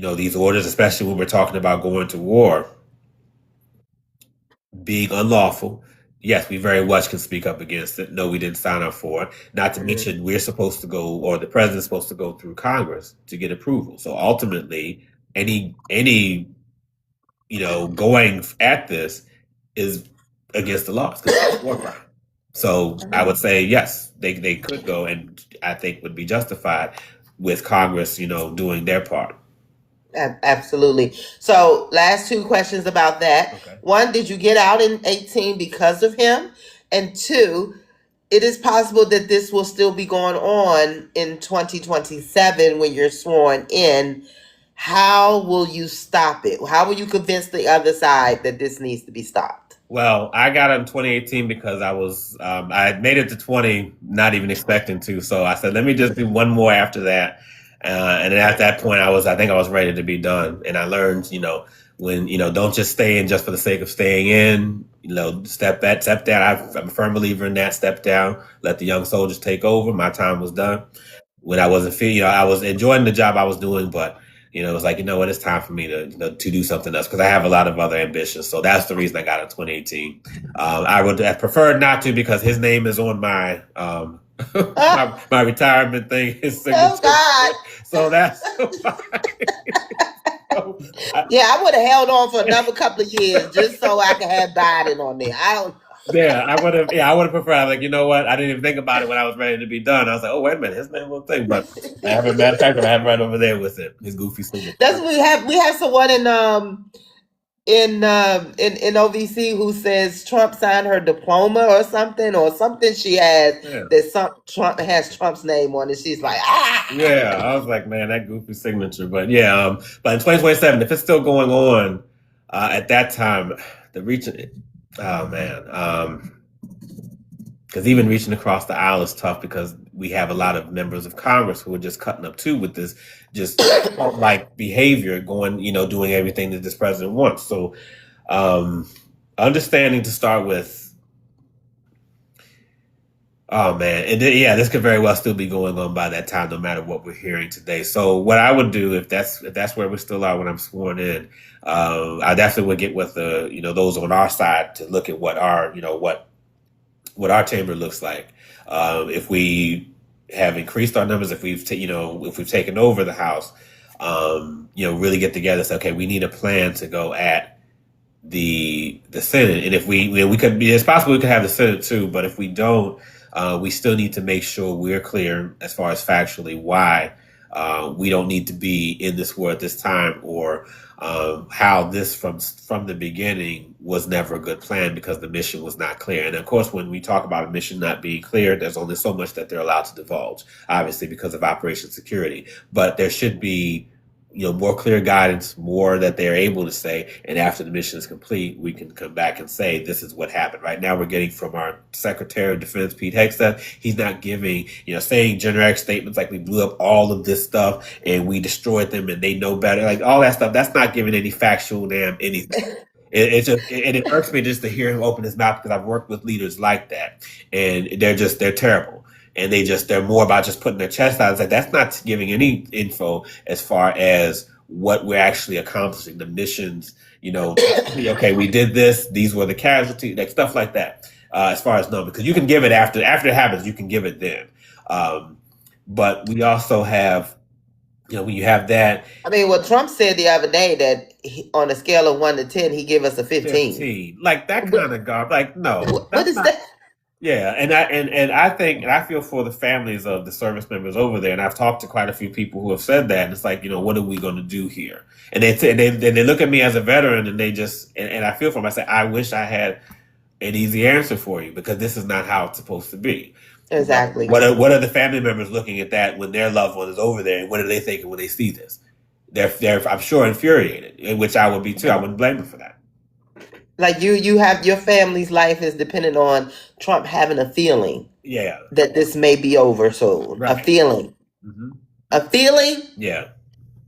these orders, especially when we're talking about going to war, being unlawful, yes, we very much can speak up against it. No, we didn't sign up for it. Not to mention we're supposed to go, or the president's supposed to go through Congress to get approval. So ultimately, any going at this is against the laws, because it's a war crime. So I would say, yes, they could go, and I think would be justified with Congress, doing their part. Absolutely. So last two questions about that. Okay. One, did you get out in 2018 because of him? And two, it is possible that this will still be going on in 2027 when you're sworn in. How will you stop it? How will you convince the other side that this needs to be stopped? Well, I got it in 2018 because I made it to 20, not even expecting to. So I said, let me just do one more after that. And at that point, I think I was ready to be done. And I learned, when, don't just stay in just for the sake of staying in, step down. I'm a firm believer in that. Step down, let the young soldiers take over. My time was done. When I wasn't feeling, I was enjoying the job I was doing, but it was like, what, it's time for me to do something else because I have a lot of other ambitions. So that's the reason I got in 2018. I would have preferred not to because his name is on my my retirement thing. His signature. Oh God! So that's yeah, I would have held on for another couple of years just so I could have Biden on there. I don't. Yeah, I would have preferred. I'm like, you know what? I didn't even think about it when I was ready to be done. I was like, oh, wait a minute, his name will thing. But I have a matter of fact, I have right over there with it. His goofy signature. That's what we have. We have someone in OVC who says Trump signed her diploma or something she has that Trump has Trump's name on it. She's like, Yeah, I was like, man, that goofy signature. But yeah, but in 2027, if it's still going on at that time, the reaching, oh man, because even reaching across the aisle is tough because we have a lot of members of Congress who are just cutting up too with this just like behavior going, doing everything that this president wants. So understanding to start with, oh man, and yeah, this could very well still be going on by that time, no matter what we're hearing today. So what I would do if that's where we still are when I'm sworn in, I definitely would get with the those on our side to look at what our what our chamber looks like. If we have increased our numbers, if we've taken over the House, really get together. Say, okay, we need a plan to go at the Senate, and if we could be, it's possible we could have the Senate too. But if we don't, we still need to make sure we're clear as far as factually why we don't need to be in this war at this time, or how this from the beginning was never a good plan because the mission was not clear. And of course, when we talk about a mission not being clear, there's only so much that they're allowed to divulge, obviously because of Operation Security. But there should be more clear guidance, more that they're able to say, and after the mission is complete, we can come back and say, this is what happened. Right now, we're getting from our Secretary of Defense, Pete Hegseth, he's not giving, saying generic statements like we blew up all of this stuff and we destroyed them and they know better, like all that stuff. That's not giving any factual damn anything. It irks me just to hear him open his mouth because I've worked with leaders like that, and they're terrible. And they're more about just putting their chest out. It's like, that's not giving any info as far as what we're actually accomplishing, the missions, okay, we did this, these were the casualties, like stuff like that, as far as numbers. Because you can give it after it happens, you can give it then. But we also have, when you have that. I mean, what Trump said the other day that on a scale of 1 to 10, he gave us a 15. Like that kind of garbage. Like, no. What is that? Yeah, and I think, and I feel for the families of the service members over there, and I've talked to quite a few people who have said that, and it's like, what are we going to do here? And they look at me as a veteran, and they just, and I feel for them. I say, I wish I had an easy answer for you because this is not how it's supposed to be. Exactly. What are the family members looking at that when their loved one is over there, and what are they thinking when they see this? They're I'm sure infuriated, which I would be too. I wouldn't blame them for that. Like you have your family's life is dependent on Trump having a feeling. Yeah. That this may be over soon. Right. A feeling. Mm-hmm. A feeling? Yeah.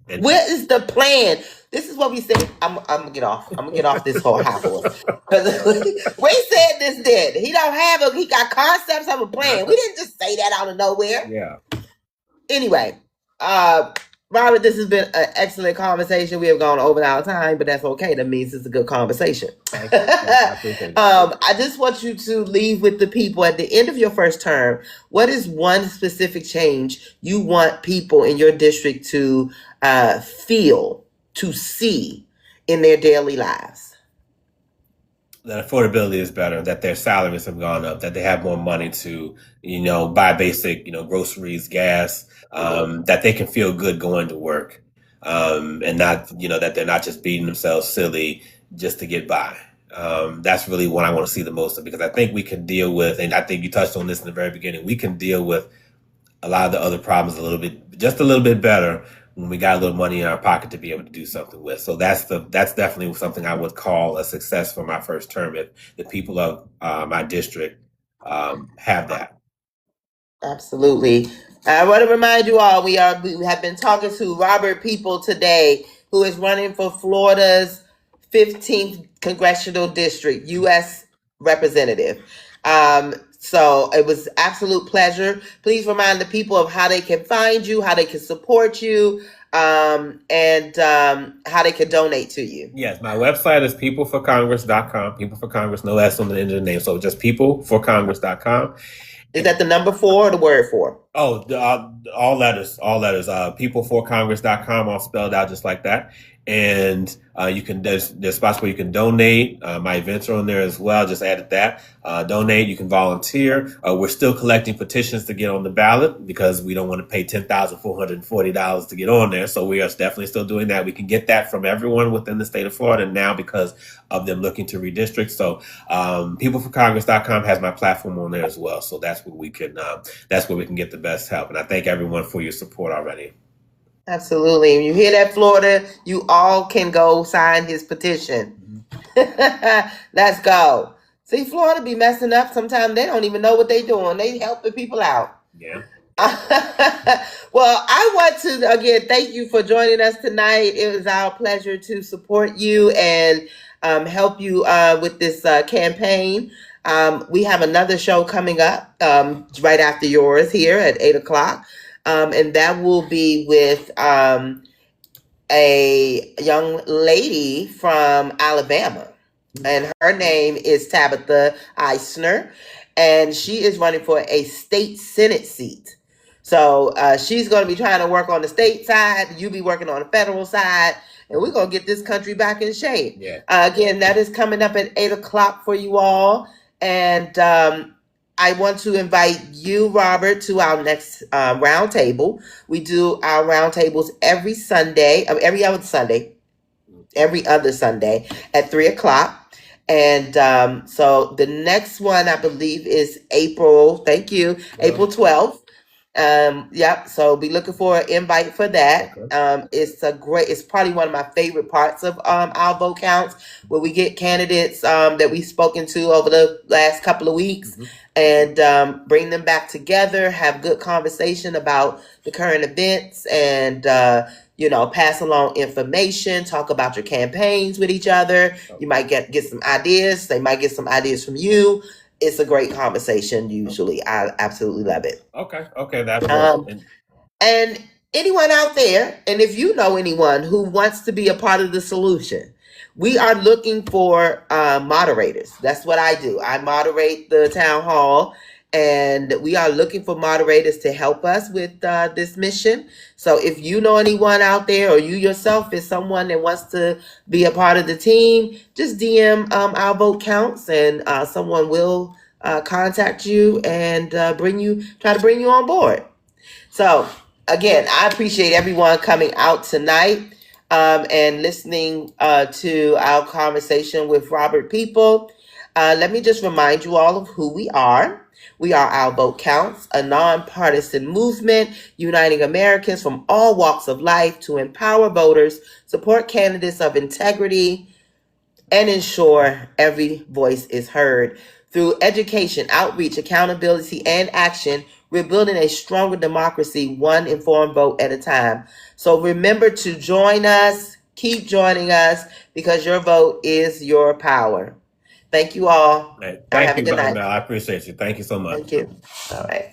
And where is the plan? This is what we said. I'm gonna get off. I'm gonna get off this whole high horse. We said this did. He got concepts of a plan. We didn't just say that out of nowhere. Yeah. Anyway, Robert, this has been an excellent conversation. We have gone over our time, but that's okay. That means it's a good conversation. I just want you to leave with the people at the end of your first term. What is one specific change you want people in your district to feel, to see in their daily lives? That affordability is better, that their salaries have gone up, that they have more money to, buy basic, groceries, gas, that they can feel good going to work, and not, that they're not just beating themselves silly just to get by. That's really what I want to see the most of, because I think we can deal with, and I think you touched on this in the very beginning, we can deal with a lot of the other problems just a little bit better when we got a little money in our pocket to be able to do something with. So that's definitely something I would call a success for my first term, if the people of my district have that. Absolutely. I want to remind you all, we have been talking to Robert People today, who is running for Florida's 15th congressional district, U.S. representative. So it was absolute pleasure. Please remind the people of how they can find you, how they can support you, and how they can donate to you. Yes, my website is peopleforcongress.com. People for Congress, no S on the end of the name. So just peopleforcongress.com. Is that the number 4 or the word 4? Oh, all letters. Peopleforcongress.com, all spelled out just like that. And you can there's spots where you can donate. My events are on there as well. Just added that. Donate. You can volunteer. We're still collecting petitions to get on the ballot because we don't want to pay $10,440 to get on there. So we are definitely still doing that. We can get that from everyone within the state of Florida now because of them looking to redistrict. So peopleforcongress.com has my platform on there as well. So that's where we can get the best help. And I thank everyone for your support already. Absolutely. When you hear that, Florida, you all can go sign his petition. Mm-hmm. Let's go. See, Florida be messing up. Sometimes they don't even know what they're doing. They helping people out. Yeah. Well, I want to, again, thank you for joining us tonight. It was our pleasure to support you and help you with this campaign. We have another show coming up right after yours here at 8 o'clock. And that will be with a young lady from Alabama. And her name is Tabitha Eisner. And she is running for a state Senate seat. So she's going to be trying to work on the state side. You be working on the federal side. And we're going to get this country back in shape. Yeah. Again, that is coming up at 8 o'clock for you all. And I want to invite you, Robert, to our next round table. We do our round tables every other Sunday at 3 o'clock. And so the next one, I believe, is April 12th. Yep. So be looking for an invite for that. Okay. It's probably one of my favorite parts of our vote counts, where we get candidates that we've spoken to over the last couple of weeks. Mm-hmm. And bring them back together, have good conversation about the current events, and pass along information, talk about your campaigns with each other. You might get some ideas. They might get some ideas from you. It's a great conversation usually. I absolutely love it. Okay, that's and anyone out there, and if you know anyone who wants to be a part of the solution, we are looking for moderators. That's what I do. I moderate the town hall, and we are looking for moderators to help us with this mission. So if you know anyone out there, or you yourself is someone that wants to be a part of the team, just DM our vote counts, and someone will contact you and try to bring you on board. So again, I appreciate everyone coming out tonight and listening to our conversation with Robert People. Let me just remind you all of who we are. We are Our Vote Counts, a nonpartisan movement uniting Americans from all walks of life to empower voters, support candidates of integrity, and ensure every voice is heard. Through education, outreach, accountability, and action, we're building a stronger democracy, one informed vote at a time. So remember to join us, keep joining us, because your vote is your power. Thank you all. Right. Thank you, ButterMel. I appreciate you. Thank you so much. Thank you. All right.